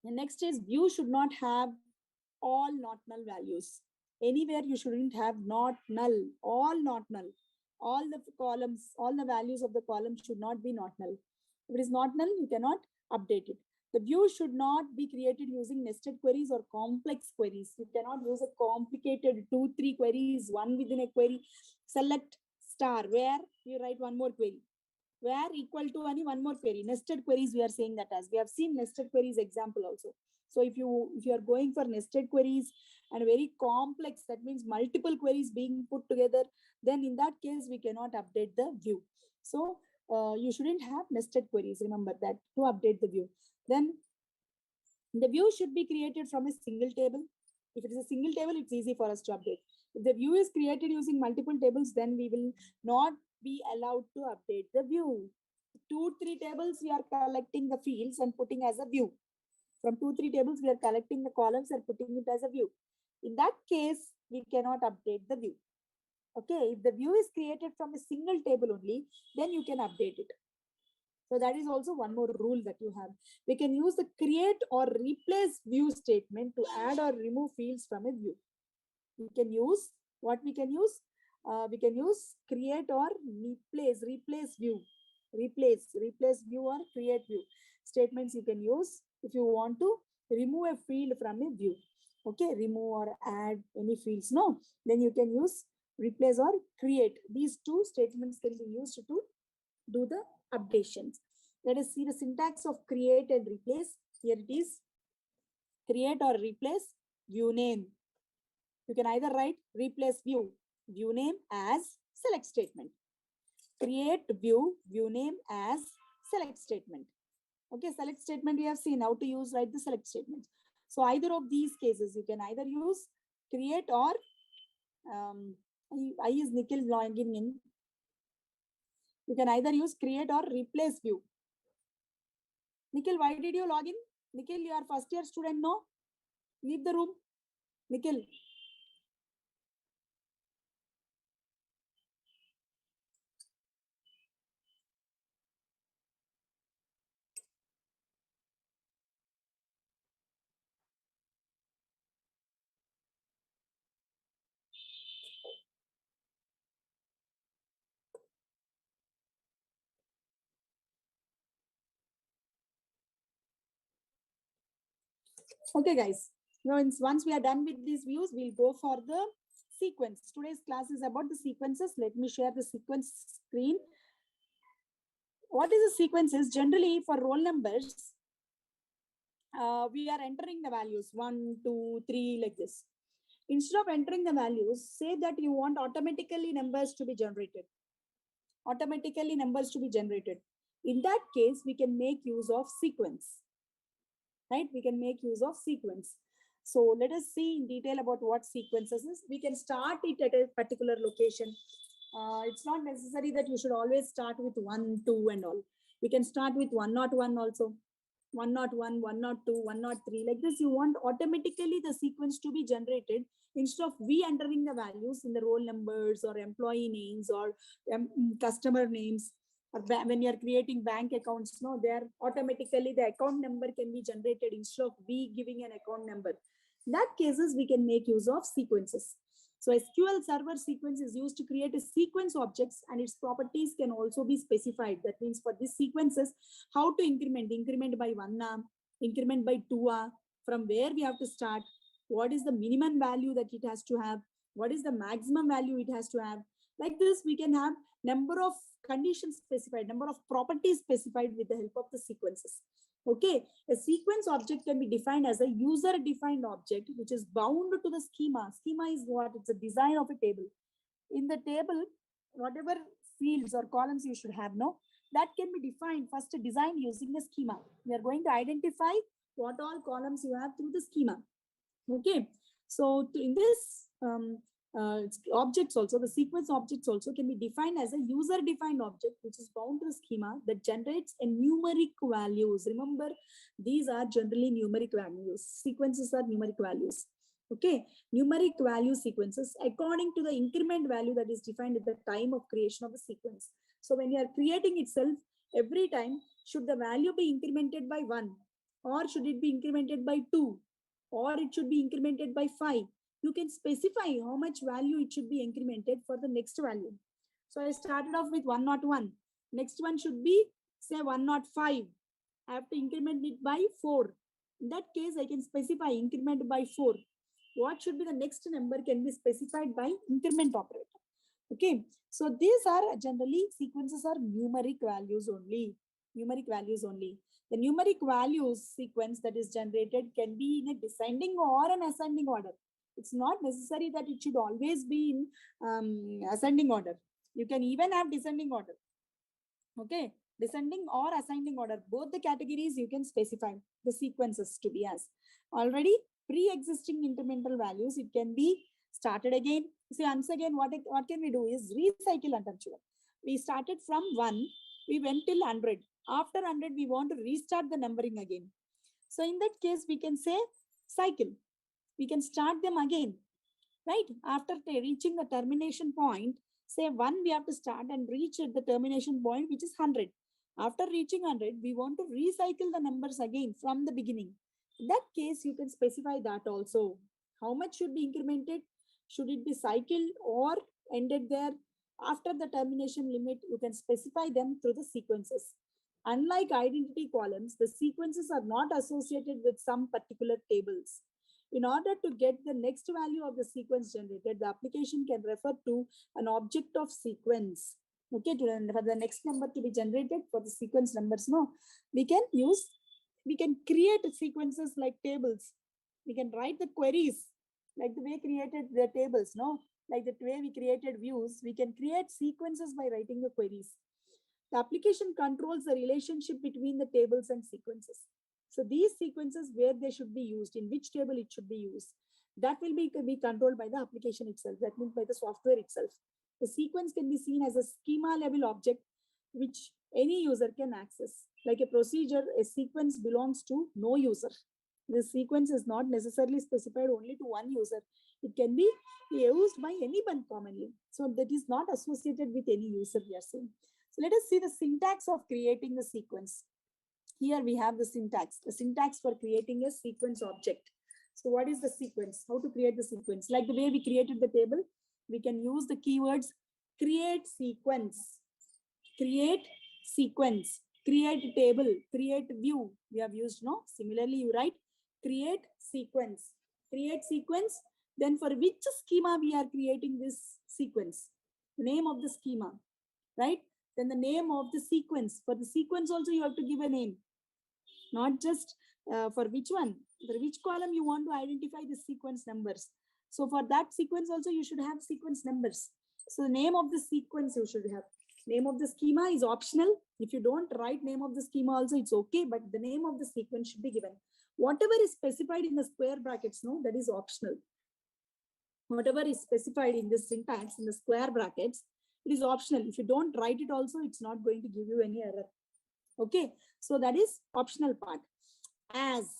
The next is, view should not have all not null values. Anywhere you shouldn't have not null, all not null. All the columns, all the values of the column should not be not null. If it is not null, you cannot update it. The view should not be created using nested queries or complex queries. You cannot use a complicated 2-3 queries, one within a query. Select star, where you write one more query. where equal to any one more query. Nested queries, we are saying that as we have seen nested queries example also. So if you are going for nested queries and very complex, that means multiple queries being put together, then in that case we cannot update the view. So you shouldn't have nested queries. Remember that to update the view. Then the view should be created from a single table. If it is a single table, it's easy for us to update. If the view is created using multiple tables, then we will not be allowed to update the view. 2-3 tables, we are collecting the fields and putting as a view. From 2-3 tables, we are collecting the columns and putting it as a view. In that case, we cannot update the view. Okay, if the view is created from a single table only, then you can update it. So that is also one more rule that you have. We can use the create or replace view statement to add or remove fields from a view. We can use what we can use. We can use create or replace view, replace view or create view statements you can use if you want to remove a field from a view. Okay, remove or add any fields. No, then you can use replace or create. These two statements can be used to do the updations. Let us see the syntax of create and replace. Here it is. Create or replace view name. You can either write replace view name as select statement. Create view name as select statement. Okay, select statement we have seen how to use, write the select statement. So either of these cases, you can either use create or I is Nikhil logging in. You can either use create or replace view. Nikhil, why did you log in? Nikhil, you are first year student, no? Leave the room. Nikhil. Okay, guys. Now, once we are done with these views, we'll go for the sequence. Today's class is about the sequences. Let me share the sequence screen. What is the sequences? Generally, for roll numbers, we are entering the values 1, 2, 3 like this. Instead of entering the values, say that you want automatically numbers to be generated. Automatically numbers to be generated. In that case, we can make use of sequence. Right? We can make use of sequence. So let us see in detail about what sequences is. We can start it at a particular location. It's not necessary that you should always start with 1, 2 and all. We can start with 101 also. 101, 102, 103. Like this, you want automatically the sequence to be generated instead of we entering the values in the roll numbers or employee names or customer names. Or when you are creating bank accounts, no, there automatically the account number can be generated instead of we giving an account number. In that cases, we can make use of sequences. So SQL Server sequence is used to create a sequence objects and its properties can also be specified. That means for these sequences, how to increment by 1, increment by 2, from where we have to start, what is the minimum value that it has to have, what is the maximum value it has to have. Like this, we can have number of conditions specified, number of properties specified with the help of the sequences. Okay, a sequence object can be defined as a user-defined object which is bound to the schema. Schema is what? It's a design of a table. In the table, whatever fields or columns you should have, no, that can be defined first designed using a schema. We are going to identify what all columns you have through the schema. Okay, so in this objects also, the sequence objects also can be defined as a user-defined object which is bound to the schema that generates a numeric values. Remember, these are generally numeric values. Sequences are numeric values. Okay, numeric value sequences according to the increment value that is defined at the time of creation of the sequence. So when you are creating itself, every time should the value be incremented by 1 or should it be incremented by 2 or it should be incremented by 5. You can specify how much value it should be incremented for the next value. So I started off with 101. Next one should be say 105. I have to increment it by 4. In that case, I can specify increment by 4. What should be the next number can be specified by increment operator. Okay, so these are generally sequences are numeric values only. Numeric values only. The numeric values sequence that is generated can be in a descending or an ascending order. It's not necessary that it should always be in ascending order. You can even have descending order. Okay, descending or ascending order, both the categories you can specify the sequences to be as. Already pre-existing incremental values, it can be started again. See, once again, what can we do is recycle under. We started from 1, we went till 100. After 100, we want to restart the numbering again. So in that case, we can say cycle. We can start them again, right? After reaching the termination point, say 1, we have to start and reach at the termination point, which is 100. After reaching 100, we want to recycle the numbers again from the beginning. In that case, you can specify that also. How much should be incremented? Should it be cycled or ended there? After the termination limit, you can specify them through the sequences. Unlike identity columns, the sequences are not associated with some particular tables. In order to get the next value of the sequence generated, the application can refer to an object of sequence. Okay, for the next number to be generated for the sequence numbers, no, we can create sequences like tables. We can write the queries like the way created the tables, no, like the way we created views. We can create sequences by writing the queries. The application controls the relationship between the tables and sequences. So these sequences, where they should be used, in which table it should be used, that will be controlled by the application itself. That means by the software itself. The sequence can be seen as a schema level object which any user can access. Like a procedure, a sequence belongs to no user. The sequence is not necessarily specified only to one user. It can be used by anyone commonly. So that is not associated with any user, we are saying. So let us see the syntax of creating the sequence. Here we have the syntax for creating a sequence object. So what is the sequence? How to create the sequence? Like the way we created the table, we can use the keywords create sequence, create sequence, create table, create view. We have used, no? Similarly, you write create sequence. Then for which schema we are creating this sequence? Name of the schema, right? Then the name of the sequence. For the sequence also you have to give a name. Not just for which one, for which column you want to identify the sequence numbers. So for that sequence also you should have sequence numbers. So the name of the sequence you should have. Name of the schema is optional. If you don't write name of the schema also, it's okay, but the name of the sequence should be given. Whatever is specified in the square brackets, no, that is optional. Whatever is specified in the syntax, in the square brackets, it is optional. If you don't write it also, it's not going to give you any error. Okay, so that is optional part. As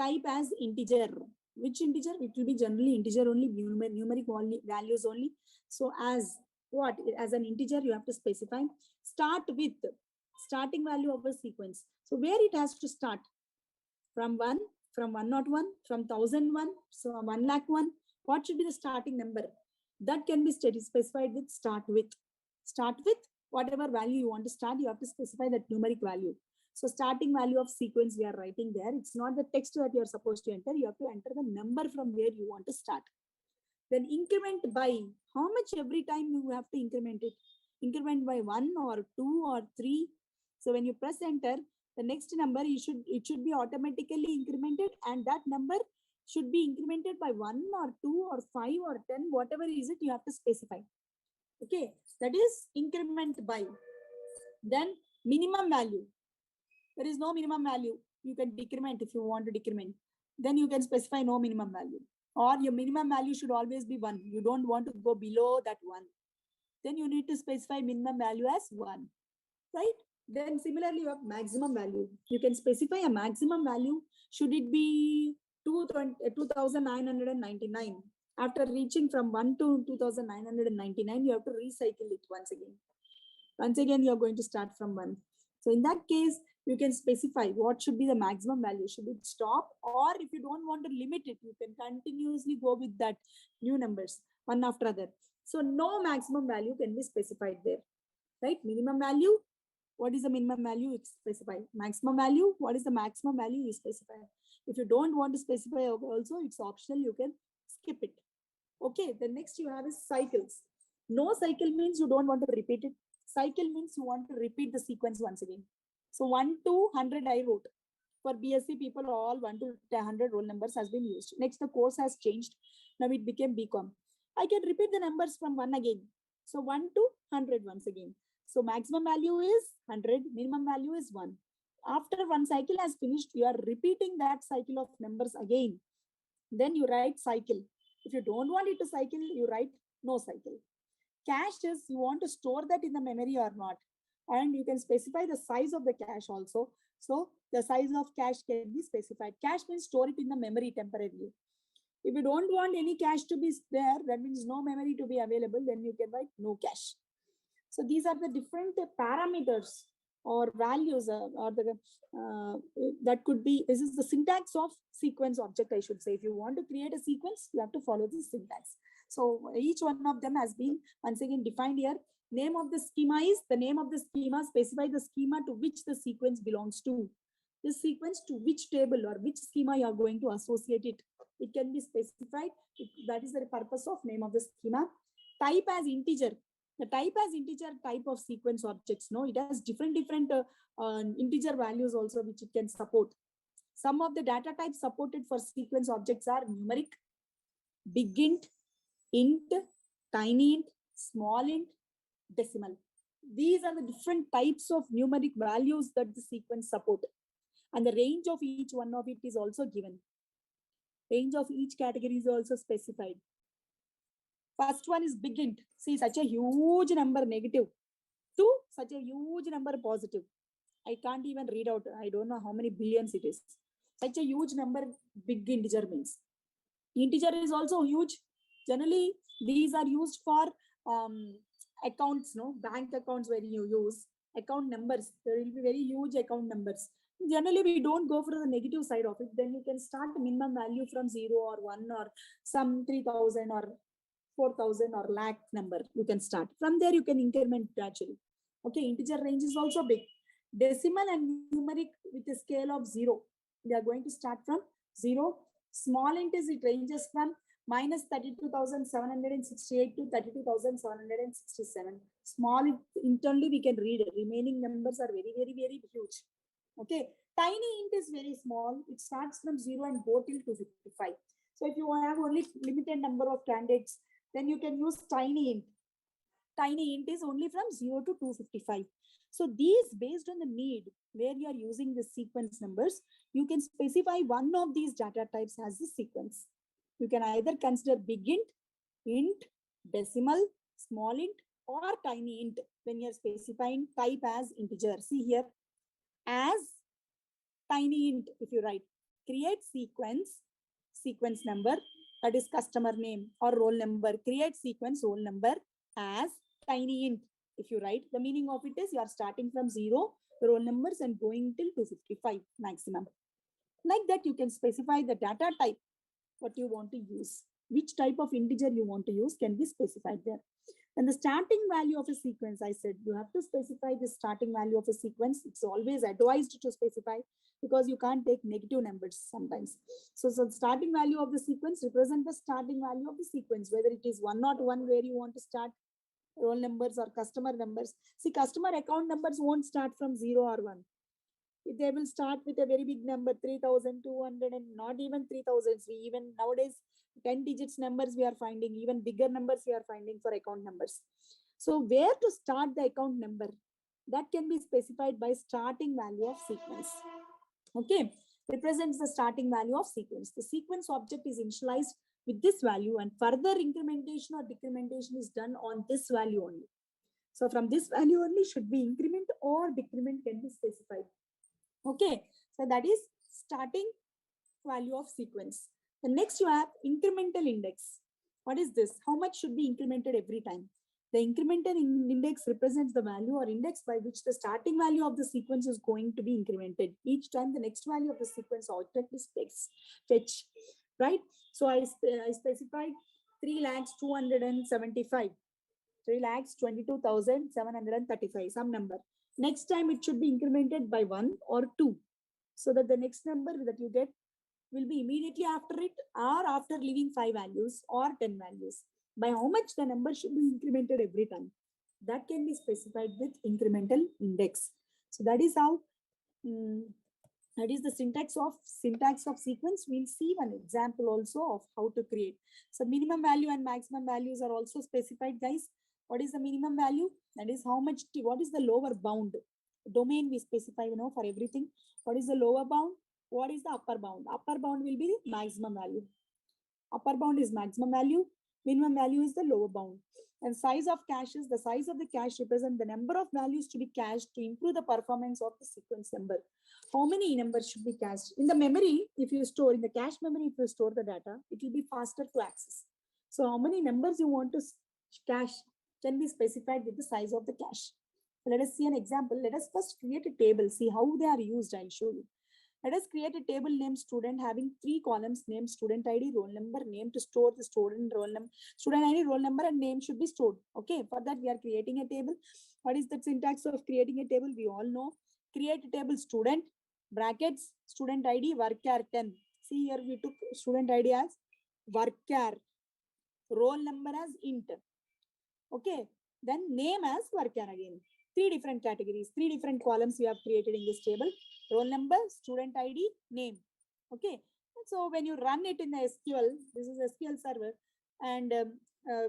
type as integer. Which integer? It will be generally integer only, numeric values only. So as what? As an integer, you have to specify. Start with starting value of a sequence. So where it has to start? From 1, from 101, from 1001, so 1,00,001. What should be the starting number? That can be specified with start with. Start with whatever value you want to start, you have to specify that numeric value. So starting value of sequence we are writing there. It's not the text that you are supposed to enter. You have to enter the number from where you want to start. Then increment by, how much every time you have to increment it? Increment by 1 or 2 or 3. So when you press enter, the next number it should be automatically incremented, and that number should be incremented by 1 or 2 or 5 or 10, whatever is it, you have to specify. Okay, that is increment by. Then minimum value. There is no minimum value. You can decrement if you want to decrement. Then you can specify no minimum value. Or your minimum value should always be 1. You don't want to go below that 1. Then you need to specify minimum value as 1. Right? Then similarly, you have maximum value. You can specify a maximum value. Should it be 2,999? After reaching from 1 to 2,999, you have to recycle it once again. Once again, you are going to start from 1. So in that case, you can specify what should be the maximum value. Should it stop? Or if you don't want to limit it, you can continuously go with that new numbers, one after other. So no maximum value can be specified there, right? Minimum value, what is the minimum value? You specify. Maximum value, what is the maximum value? You specify. If you don't want to specify also, it's optional. You can skip it. Okay, the next you have is cycles. No cycle means you don't want to repeat it. Cycle means you want to repeat the sequence once again. So 1 to 100 I wrote. For BSc people, all 1 to 100 roll numbers has been used. Next, the course has changed. Now it became BCom. I can repeat the numbers from 1 again. So 1 to 100 once again. So maximum value is 100, minimum value is 1. After one cycle has finished, you are repeating that cycle of numbers again. Then you write cycle. If you don't want it to cycle, you write no cycle. Cache is you want to store that in the memory or not. And you can specify the size of the cache also. So the size of cache can be specified. Cache means store it in the memory temporarily. If you don't want any cache to be there, that means no memory to be available, then you can write no cache. So these are the different parameters or values or the that could be, this is the syntax of sequence object, I should say. If you want to create a sequence, you have to follow this syntax. So each one of them has been once again defined here. Name of the schema is the name of the schema, specify the schema to which the sequence belongs to. This sequence to which table or which schema you are going to associate it. It can be specified. That is the purpose of name of the schema. Type as integer. The type as integer type of sequence objects. No, it has different integer values also which it can support. Some of the data types supported for sequence objects are numeric, big int, tiny int, small int, decimal. These are the different types of numeric values that the sequence support. And the range of each one of it is also given. Range of each category is also specified. First one is big int. See, such a huge number negative to such a huge number positive. I can't even read out. I don't know how many billions it is. Such a huge number, big integer means. Integer is also huge. Generally, these are used for accounts, no? Bank accounts where you use account numbers. There will be very huge account numbers. Generally, we don't go for the negative side of it. Then you can start minimum value from 0 or 1 or some 3,000 or 4,000 or lakh number. You can start. From there, you can increment gradually. Okay, integer range is also big. Decimal and numeric with a scale of 0. We are going to start from 0. Small int is, it ranges from minus 32,768 to 32,767. Small int only we can read. Remaining numbers are very, very, very huge. Okay, tiny int is very small. It starts from 0 and go till 255. So if you have only limited number of candidates, then you can use tiny int. Tiny int is only from 0 to 255. So these, based on the need where you are using the sequence numbers, you can specify one of these data types as the sequence. You can either consider big int, decimal, small int, or tiny int when you are specifying type as integer. See here, as tiny int, if you write, create sequence number, that is customer name or roll number, create sequence roll number as tiny int. If you write, the meaning of it is you are starting from 0 roll numbers and going till 255 maximum. Like that, you can specify the data type, what you want to use, which type of integer you want to use can be specified there. And the starting value of a sequence, I said, you have to specify the starting value of a sequence. It's always advised to specify because you can't take negative numbers sometimes. So the starting value of the sequence represents the starting value of the sequence, whether it is 101 where you want to start roll numbers or customer numbers. See, customer account numbers won't start from 0 or 1. They will start with a very big number, 3,200 and not even 3,000. Even nowadays, 10 digits numbers we are finding, even bigger numbers we are finding for account numbers. So where to start the account number? That can be specified by starting value of sequence. Okay, represents the starting value of sequence. The sequence object is initialized with this value and further incrementation or decrementation is done on this value only. So from this value only should be increment or decrement can be specified. Okay, so that is starting value of sequence. The next you have incremental index. What is this? How much should be incremented every time? The incremental index represents the value or index by which the starting value of the sequence is going to be incremented. Each time the next value of the sequence object is fetch, right? So I specified 3,275. 3,22,735, some number. Next time it should be incremented by 1 or 2. So that the next number that you get will be immediately after it or after leaving 5 values or 10 values. By how much the number should be incremented every time. That can be specified with incremental index. So that is how that is the syntax of sequence. We'll see one example also of how to create. So minimum value and maximum values are also specified, guys. What is the minimum value? That is how much, what is the lower bound? Domain we specify, for everything. What is the lower bound? What is the upper bound? Upper bound will be the maximum value. Upper bound is maximum value. Minimum value is the lower bound. And size of caches, the size of the cache represents the number of values to be cached to improve the performance of the sequence number. How many numbers should be cached? In the memory, if you store, in the cache memory, if you store the data, it will be faster to access. So how many numbers you want to cache can be specified with the size of the cache. So let us see an example. Let us first create a table, see how they are used. I'll show you. Let us create a table named student having 3 columns named student ID, roll number, name to store the student roll number, student ID, roll number, and name should be stored. Okay, for that we are creating a table. What is the syntax of creating a table? We all know. Create a table student, brackets, student ID, varchar 10. See here we took student ID as varchar, roll number as int. Okay, then name as varchar again. 3 different categories, 3 different columns we have created in this table. Roll number, student ID, name. Okay. So when you run it in the SQL, this is SQL server, and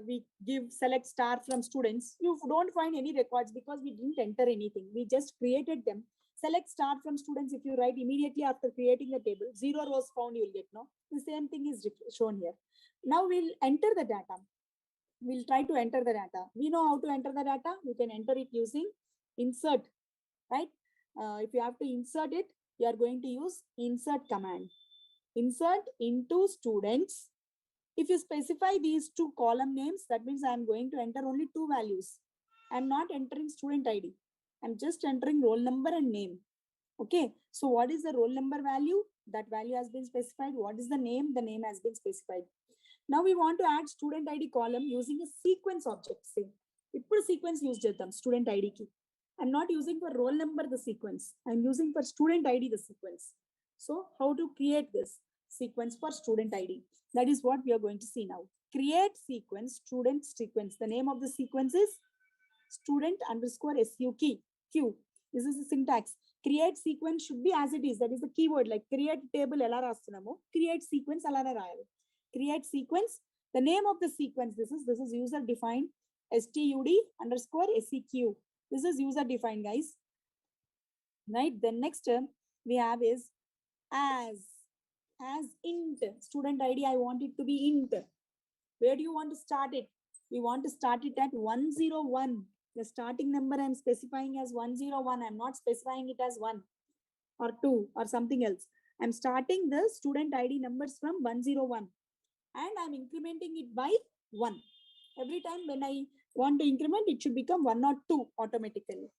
we give select star from students, you don't find any records because we didn't enter anything. We just created them. Select star from students. If you write immediately after creating the table, 0 rows found, you'll get no. The same thing is shown here. Now we'll enter the data. We'll try to enter the data. We know how to enter the data. We can enter it using insert, right? If you have to insert it, you are going to use insert command. Insert into students. If you specify these 2 column names, that means I am going to enter only 2 values. I'm not entering student ID. I'm just entering roll number and name. Okay. So what is the roll number value? That value has been specified. What is the name? The name has been specified. Now we want to add student ID column using a sequence object. Say, ఇప్పుడు sequence use చేద్దాం student ID ki. I'm not using for roll number the sequence. I'm using for student ID the sequence. So how to create this sequence for student ID? That is what we are going to see now. Create sequence, student sequence. The name of the sequence is student underscore SUQ. This is the syntax. Create sequence should be as it is. That is the keyword. Like create table ela rastunamo. Create sequence alana rayali. Create sequence. The name of the sequence. This is user defined. STUD underscore SEQ. This is user defined, guys. Right. The next term we have is as int. Student ID, I want it to be int. Where do you want to start it? We want to start it at 101. The starting number I'm specifying as 101. I'm not specifying it as 1 or 2 or something else. I'm starting the student ID numbers from 101 and I'm incrementing it by 1. Every time when I want to increment, it should become 102 automatically.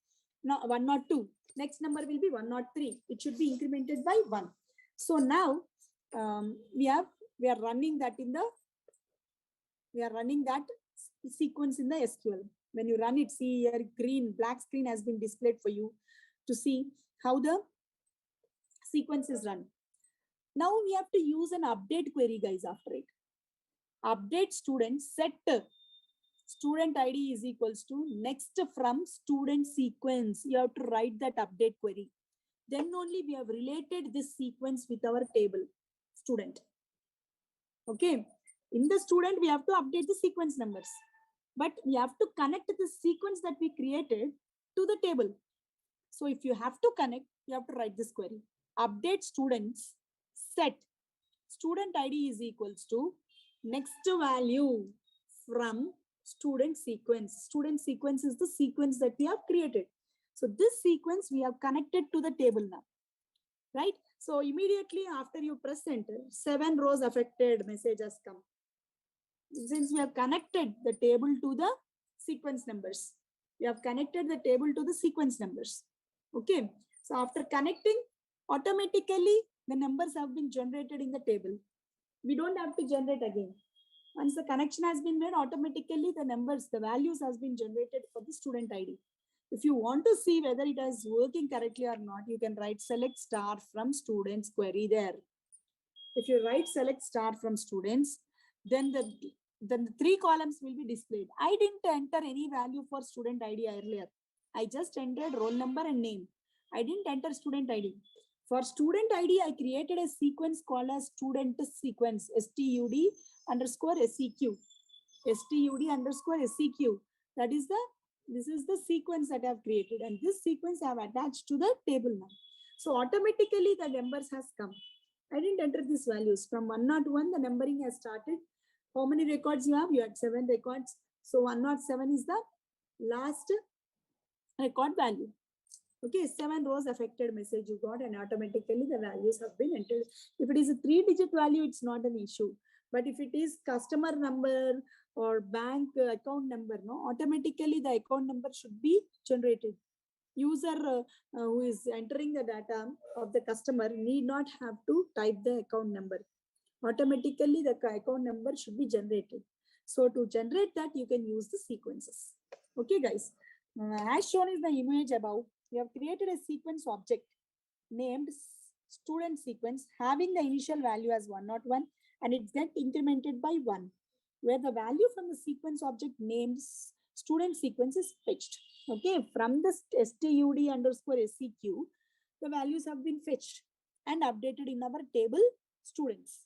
No, 102. Next number will be 103. It should be incremented by 1. So now we are running that sequence in the SQL. When you run it, see here black screen has been displayed for you to see how the sequence is run. Now we have to use an update query, guys, after it. Update student set student ID is equals to next from student sequence. You have to write that update query. Then only we have related this sequence with our table student. Okay. In the student, we have to update the sequence numbers. But we have to connect the sequence that we created to the table. So if you have to connect, you have to write this query. Update students set student ID is equals to next value from student sequence. Student sequence is the sequence that we have created. So this sequence we have connected to the table now, right? So immediately after you press enter, 7 rows affected message has come. Since we have connected the table to the sequence numbers, we have connected the table to the sequence numbers. Okay. So after connecting, automatically the numbers have been generated in the table. We don't have to generate again. Once the connection has been made, automatically the numbers, the values has been generated for the student ID. If you want to see whether it is working correctly or not, you can write select star from students query there. If you write select star from students, then the 3 columns will be displayed. I didn't enter any value for student ID earlier. I just entered roll number and name. I didn't enter student ID. For student ID, I created a sequence called as student sequence, STUD underscore SEQ. STUD underscore SEQ. This is the sequence that I have created, and this sequence I have attached to the table now. So automatically the numbers has come. I didn't enter these values. From 101, the numbering has started. How many records you have? You had 7 records. So 107 is the last record value. Okay, 7 rows affected message you got, and automatically the values have been entered. If it is a 3-digit value, it's not an issue. But if it is customer number or bank account number, no, automatically the account number should be generated. User who is entering the data of the customer need not have to type the account number. Automatically the account number should be generated. So to generate that, you can use the sequences. Okay, guys. As shown is the image above, we have created a sequence object named student sequence having the initial value as 101, and it gets incremented by 1, where the value from the sequence object named student sequence is fetched. Okay, from the STUD underscore SEQ, the values have been fetched and updated in our table students,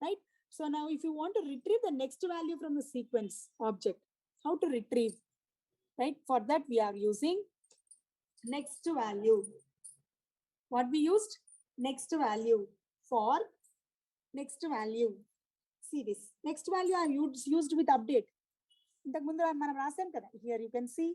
right? So now if you want to retrieve the next value from the sequence object, how to retrieve, right? For that we are using next value. What we used? Next value. For next value. See this. Next value I used with update. Here you can see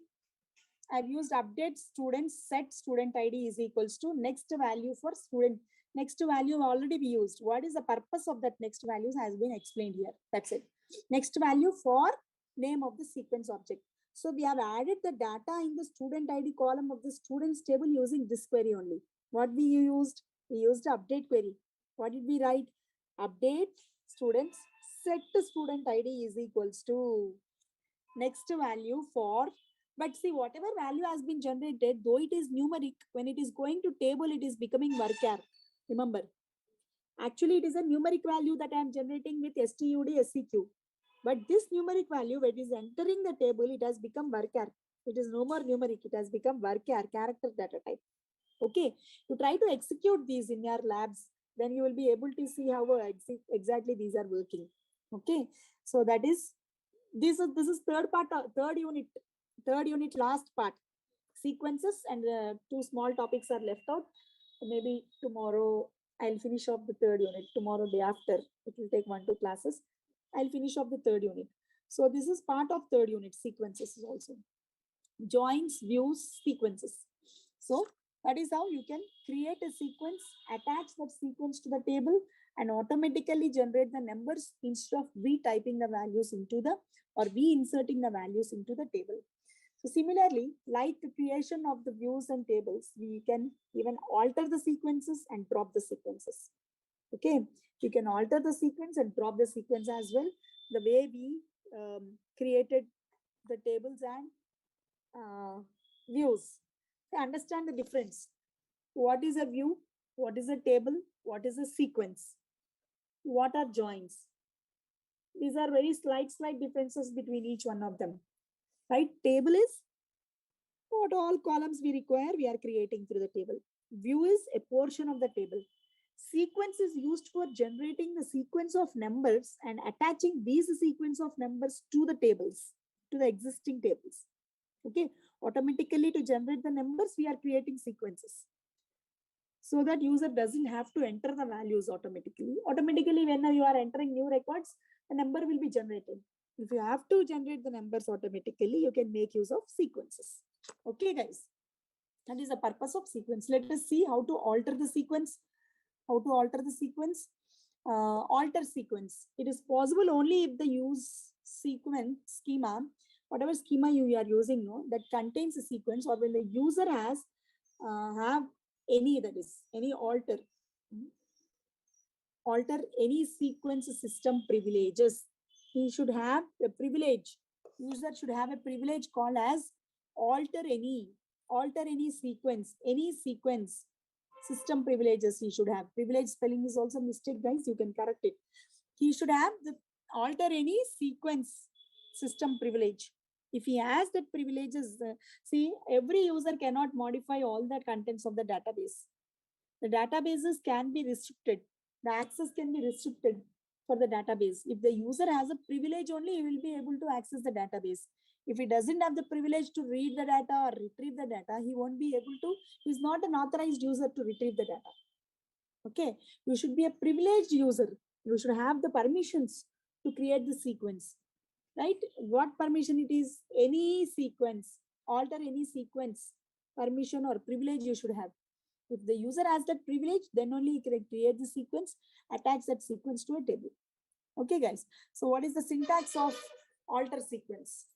I've used update student set student ID is equals to next value for student. Next value already be used. What is the purpose of that next values has been explained here. That's it. Next value for name of the sequence object. So we have added the data in the student ID column of the students table using this query only. What we used? We used the update query. What did we write? Update students set student ID is equals to next value for, but see whatever value has been generated, though it is numeric, when it is going to table, it is becoming varchar. Remember, actually it is a numeric value that I am generating with STUD SEQ. But this numeric value, when it is entering the table, it has become varchar. It is no more numeric. It has become varchar, character data type. Okay. You try to execute these in your labs, then you will be able to see how exactly these are working. Okay. So that is, this is third part, third unit, last part. Sequences and 2 small topics are left out. Maybe tomorrow I'll finish off the third unit. Tomorrow, day after, it will take 1-2 classes. I'll finish off the third unit. So this is part of third unit, sequences also. Joins, views, sequences. So that is how you can create a sequence, attach that sequence to the table, and automatically generate the numbers instead of we typing the values into the, or we inserting the values into the table. So similarly, like the creation of the views and tables, we can even alter the sequences and drop the sequences. Okay, you can alter the sequence and drop the sequence as well. The way we created the tables and views. So understand the difference. What is a view? What is a table? What is a sequence? What are joins? These are very slight differences between each one of them. Right? Table is what all columns we require, we are creating through the table. View is a portion of the table. Sequence is used for generating the sequence of numbers and attaching these sequence of numbers to the tables, to the existing tables. Okay, automatically to generate the numbers, we are creating sequences so that user doesn't have to enter the values automatically. Automatically, when you are entering new records, the number will be generated. If you have to generate the numbers automatically, you can make use of sequences. Okay, guys, that is the purpose of sequence. Let us see how to alter the sequence. How to alter the sequence? Alter sequence. It is possible only if the use sequence schema, whatever schema you are using, no, that contains a sequence, or when the user has have any, that is any alter any sequence system privileges. He should have a privilege. User should have a privilege called as alter any sequence, System privileges he should have. Privilege spelling is also mistake, guys. You can correct it. He should have the alter any sequence system privilege. If he has that privileges, see, every user cannot modify all the contents of the database. The databases can be restricted. The access can be restricted for the database. If the user has a privilege only, he will be able to access the database. If he doesn't have the privilege to read the data or retrieve the data, he won't be able to, he's not an authorized user to retrieve the data. Okay, you should be a privileged user. You should have the permissions to create the sequence, right? What permission it is? Any sequence, alter any sequence, permission or privilege you should have. If the user has that privilege, then only he can create the sequence, attach that sequence to a table. Okay, guys. So what is the syntax of alter sequence?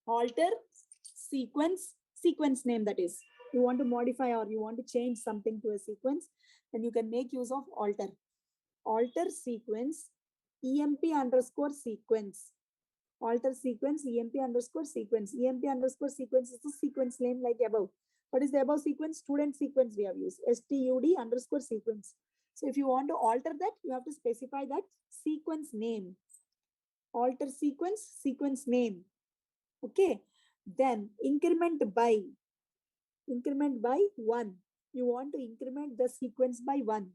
Alter sequence, sequence name, that is. You want to modify or you want to change something to a sequence, then you can make use of alter. Alter sequence, emp underscore sequence. Alter sequence, emp underscore sequence. Emp underscore sequence is the sequence name like above. What is the above sequence? Student sequence we have used. Stud underscore sequence. So if you want to alter that, you have to specify that sequence name. Alter sequence, sequence name. Okay. Then increment by 1. You want to increment the sequence by 1.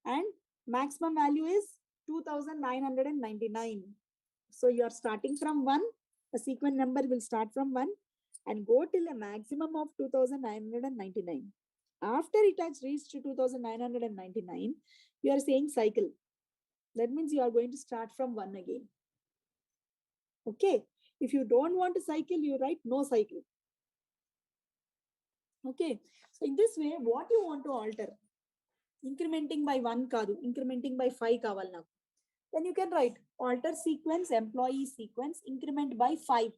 And maximum value is 2999. So you are starting from 1. The sequence number will start from 1 and go till a maximum of 2999. After it has reached 2999, you are saying cycle. That means you are going to start from 1 again. Okay. If you don't want to cycle, you write no cycle. Okay. So in this way, what you want to alter? Incrementing by 1 kadu, incrementing by 5 kaval now. Then you can write alter sequence, employee sequence, increment by 5.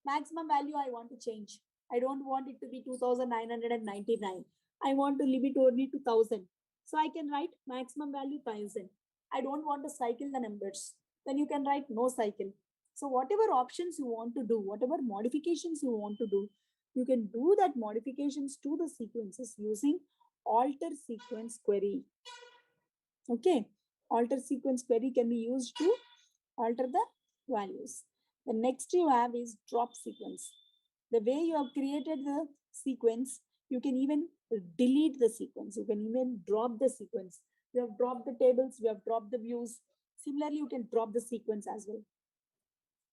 Maximum value I want to change. I don't want it to be 2999. I want to limit only to 1000. So I can write maximum value 1000. I don't want to cycle the numbers. Then you can write no cycle. So whatever options you want to do, whatever modifications you want to do, you can do that modifications to the sequences using alter sequence query. Okay. Alter sequence query can be used to alter the values. The next you have is drop sequence. The way you have created the sequence, you can even delete the sequence. You can even drop the sequence. We have dropped the tables, we have dropped the views. Similarly, you can drop the sequence as well.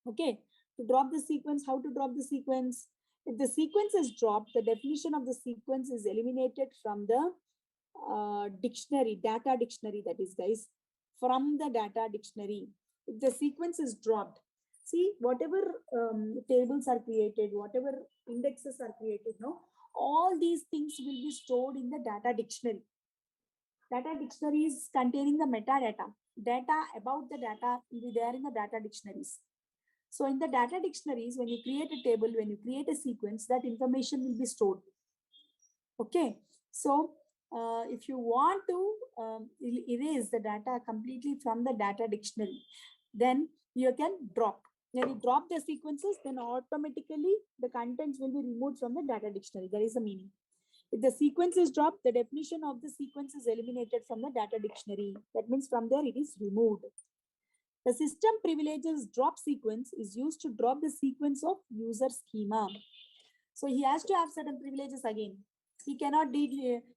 Okay, to drop the sequence, how to drop the sequence? If the sequence is dropped, the definition of the sequence is eliminated from the dictionary, data dictionary, that is, guys, from the data dictionary. If the sequence is dropped, see, whatever tables are created, whatever indexes are created, no, all these things will be stored in the data dictionary. Data dictionary is containing the metadata. Data about the data will be there in the data dictionaries. So in the data dictionaries, when you create a table, when you create a sequence, that information will be stored. Okay. So if you want to erase the data completely from the data dictionary, then you can drop. When you drop the sequences, then automatically the contents will be removed from the data dictionary. That is the meaning. If the sequence is dropped, the definition of the sequence is eliminated from the data dictionary. That means from there it is removed. The system privileges drop sequence is used to drop the sequence of user schema. So he has to have certain privileges again. He cannot do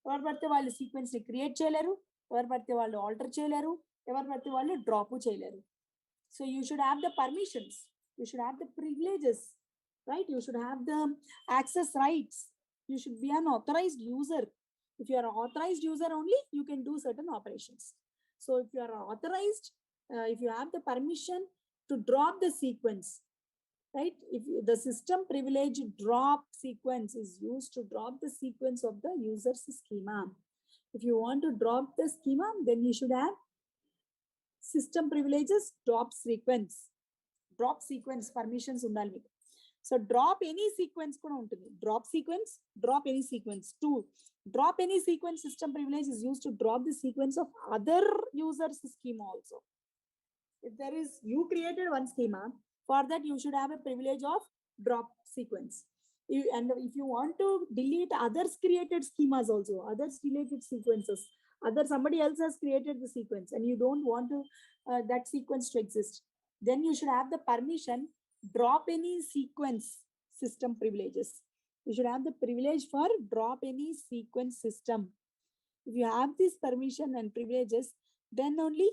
ఎవరు పడితే వాళ్ళు sequence ని create చేయలేరు, ఎవరు పడితే వాళ్ళు alter చేయలేరు, ఎవరు పడితే వాళ్ళు డ్రాప్ చేయలేరు. So you should have the permissions, you should have the privileges, right? You should have the access rights. You should be an authorized user. If you are an authorized user only, you can do certain operations. So if you are authorized, if you have the permission to drop the sequence, right? If the system privilege drop sequence is used to drop the sequence of the user's schema. If you want to drop the schema, then you should have system privileges drop sequence. Drop sequence permissions undali meeku. So drop any sequence kuda untundi. Drop sequence, drop any sequence. 2, drop any sequence system privilege is used to drop the sequence of other users schema also. If there is, you created one schema, for that you should have a privilege of drop sequence. And if you want to delete others created schemas also, others related sequences, somebody else has created the sequence and you don't want to that sequence to exist, then you should have the permission drop any sequence system privileges. You should have the privilege for drop any sequence system. If you have this permission and privileges, then only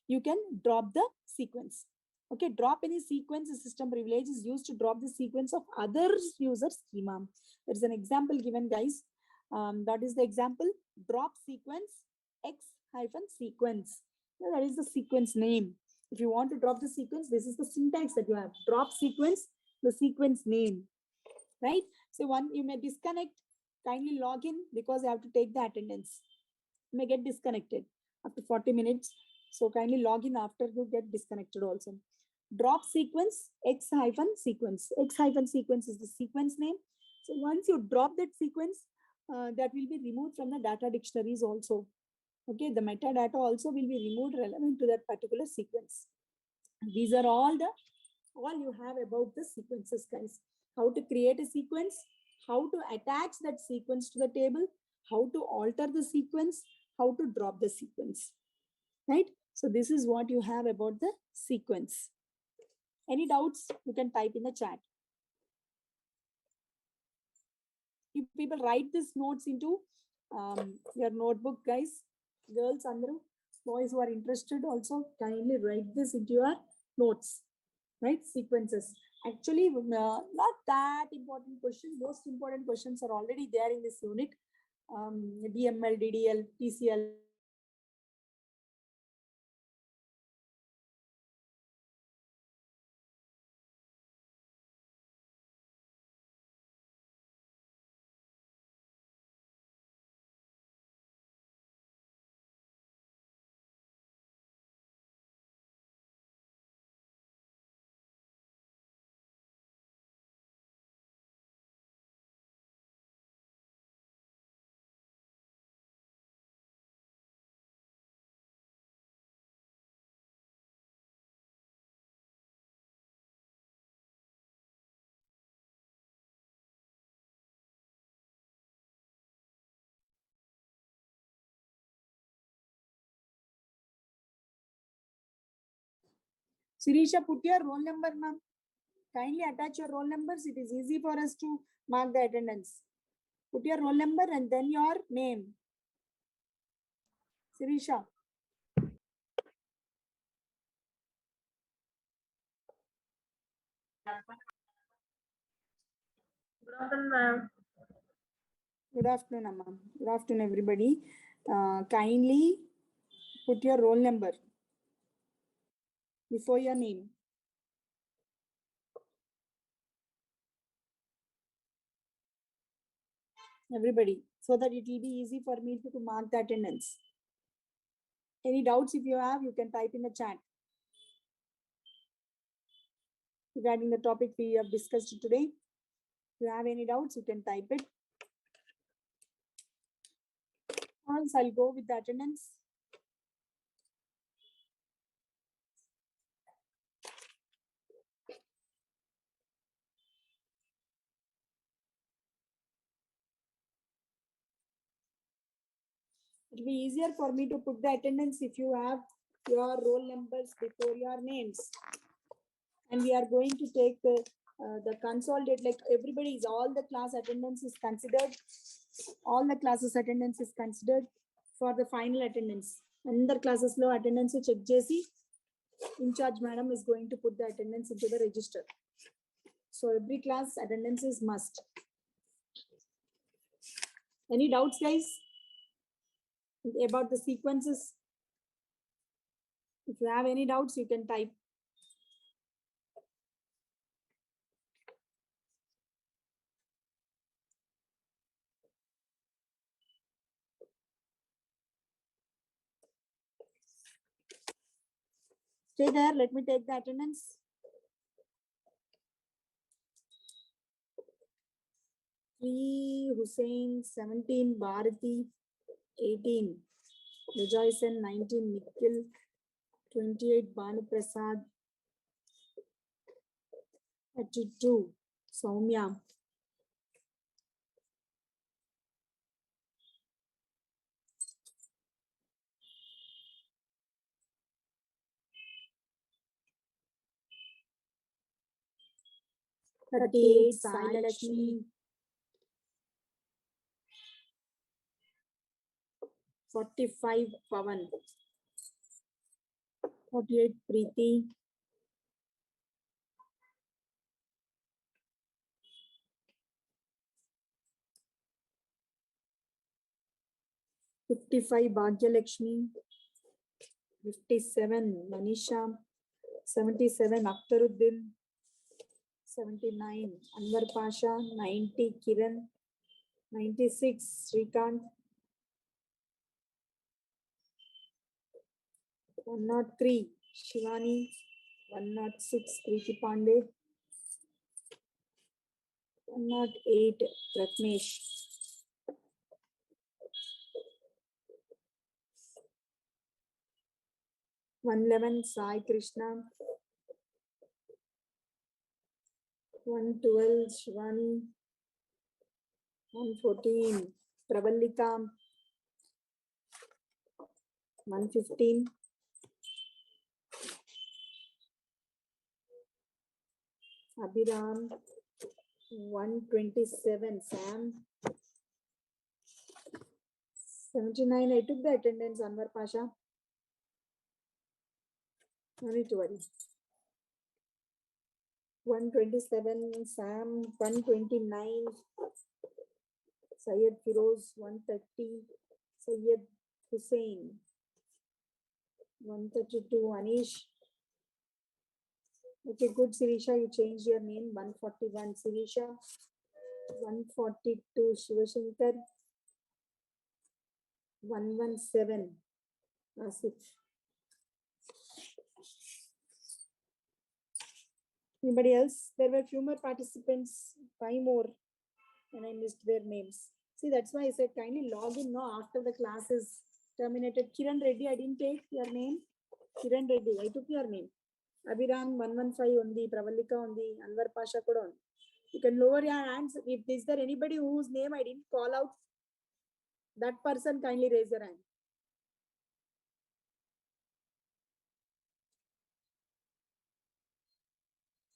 you can drop the sequence. Okay, drop any sequence system privilege is used to drop the sequence of others user schema. There is an example given, guys. That is the example: drop sequence x-sequence. That is the sequence name. If you want to drop the sequence, this is the syntax that you have: drop sequence, the sequence name, right? So one, you may disconnect. Kindly log in because you have to take the attendance. You may get disconnected after 40 minutes. So kindly log in after you get disconnected also. Drop sequence x-sequence. X-sequence is the sequence name. So once you drop that sequence, that will be removed from the data dictionaries also. Okay, the metadata also will be removed relevant to that particular sequence. These are all you have about the sequences, guys. How to create a sequence, how to attach that sequence to the table, how to alter the sequence, how to drop the sequence, right? So this is what you have about the sequence. Any doubts, you can type in the chat. You people write these notes into your notebook, guys. Girls, andru, boys who are interested also kindly write this into your notes, right? Sequences. Actually, not that important question. Most important questions are already there in this unit. DML, DDL, TCL. Sirisha, put your roll number, ma'am. Kindly attach your roll numbers. It is easy for us to mark the attendance. Put your roll number and then your name. Sirisha. Good afternoon, ma'am. Good afternoon, Amma. Good afternoon, everybody. Kindly put your roll number before your name. Everybody, so that it will be easy for me to mark the attendance. Any doubts if you have, you can type in the chat. Regarding the topic we have discussed today, if you have any doubts, you can type it. Once I'll go with the attendance. It will be easier for me to put the attendance if you have your roll numbers before your names. And we are going to take the consolidate, like everybody's, all the class attendance is considered. All the classes attendance is considered for the final attendance. Another classes low attendance check JC. In charge madam is going to put the attendance into the register. So every class attendance is must. Any doubts, guys, about the sequences? If you have any doubts, you can type. Stay there, let me take the attendance. Hussein, 17, Bharati, 18, Rejoicen, 19, Nikhil, 28, Banu Prasad, 32, Soumya. Thirty-eight, Sai Lakshmi. 45, Pavan. 48, Preeti. 55, Bhagyalakshmi. 57, Manisha. 77, Akhtaruddin. 79, Anwar Pasha. 90, Kiran. 96, Srikanth. 103, Shivani. 106, Preeti Pandey. 108, Pratnesh. 111, Sai Krishna. 112, Shivani. 114, Pravallika. 115, Abhiram. 127, Sam. 79, I took the attendance, Anwar Pasha. No need to worry. 127, Sam. 129, Syed Firoz. 130, Syed Hussein. 132, Anish. Okay, good, Sirisha, you changed your name. 141, Sirisha. 142, Shivashankar. 117, Asif. Anybody else? There were few more participants, 5 more, and I missed their names. See, that's why I said kindly log in now after the class is terminated. Kiran Reddy, I didn't take your name. Kiran Reddy, I took your name. Abhiram 115 undi, Pravallika undi, Anwar Pasha kuda undi. You can lower your hands. If is there anybody whose name I didn't call out, that person kindly raise your hand.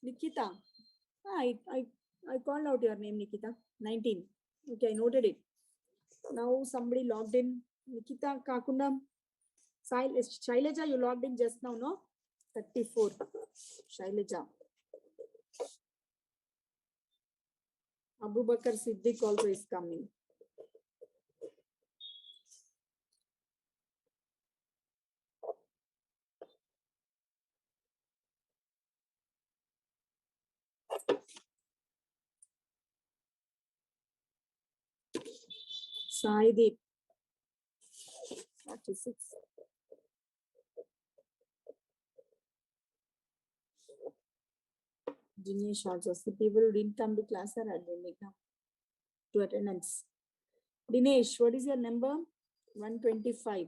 Nikita. I called out your name, Nikita. 19. Okay, I noted it. Now somebody logged in. Nikita Kakundam. Shailaja, you logged in just now, no? 34. Shailaja. Abu Bakr Siddiq also is coming. Saideep. 46. Dinesh also. The people who didn't come to class are attending now. To attendance. Dinesh, what is your number? 125.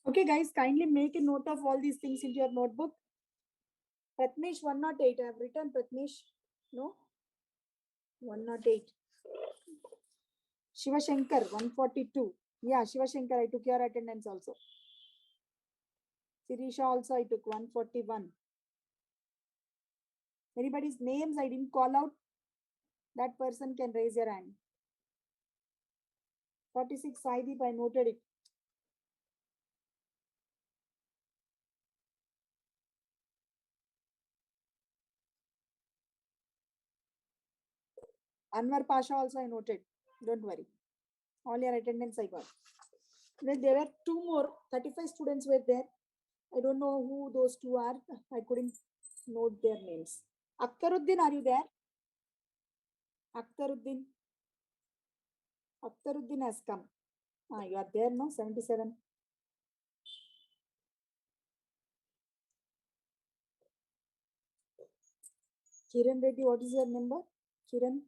Okay, guys, kindly make a note of all these things into your notebook. Pratnesh 108. I have written Pratnesh. No? 108. Shiva Shankar 142. Yeah, Shiva Shankar, I took your attendance also. Sirisha also I took 141. Anybody's names I didn't call out? That person can raise your hand. 46 Saideep, I noted it. Anwar Pasha also I noted. Don't worry. All your attendance I got. Then there were 2 more. 35 students were there. I don't know who those 2 are. I couldn't note their names. Akhtaruddin, are you there? Akhtaruddin. Akhtaruddin has come. You are there, no? 77. Kiran Reddy, what is your number? Kiran?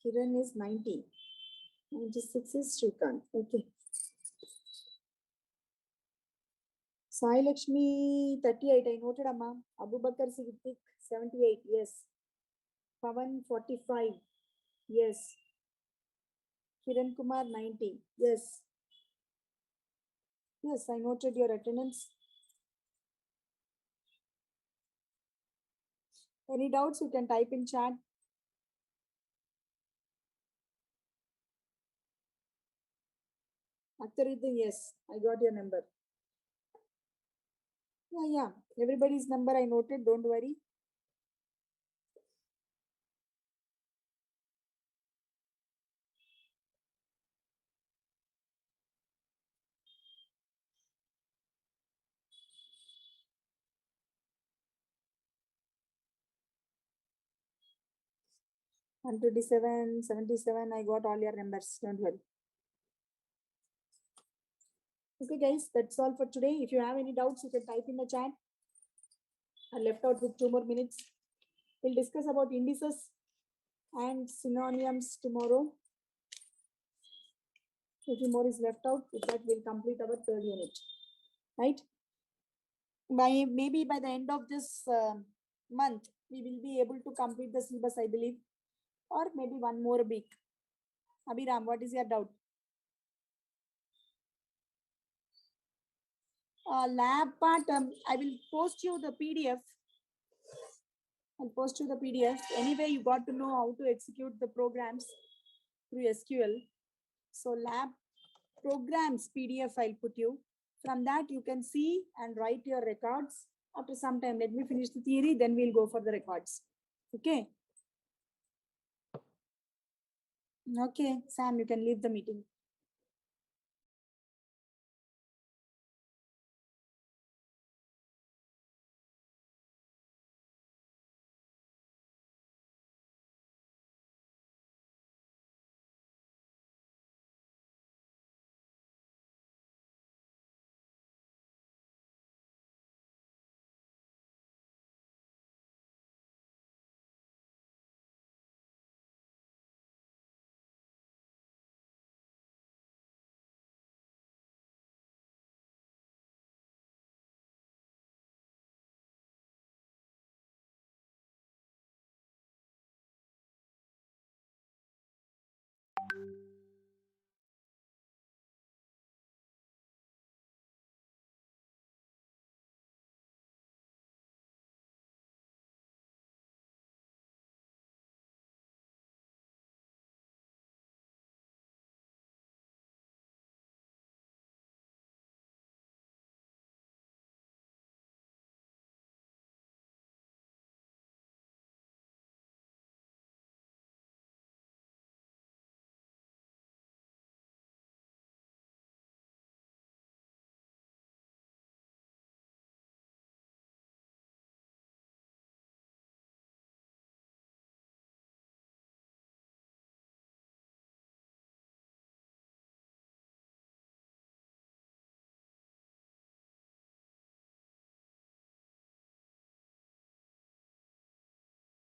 Kiran is 90. 96 is Srikanth. Okay. Sai Lakshmi 38. I noted Amma. Abu Bakr Siddiq 78. Yes. Pavan 45. Yes. Kiran Kumar 90. Yes. Yes, I noted your attendance. Any doubts, you can type in chat. Akhtaruddin, yes, I got your number. Yeah. Everybody's number I noted, don't worry. One 127, 77, I got all your numbers, don't worry. Okay, guys, that's all for today. If you have any doubts, you can type in the chat. I left out with 2 more minutes. We'll discuss about indices and synonyms tomorrow. 2 more is left out. With that, we'll complete our 3rd unit. Right? Maybe by the end of this month, we will be able to complete the syllabus, I believe. Or maybe 1 more week. Abhiram, what is your doubt? Lab part, I will post you the PDF. I'll post you the PDF. Anyway, you got to know how to execute the programs through SQL. So lab programs PDF I'll put you. From that, you can see and write your records. After some time, let me finish the theory, then we'll go for the records. Okay. Okay, Sam, you can leave the meeting.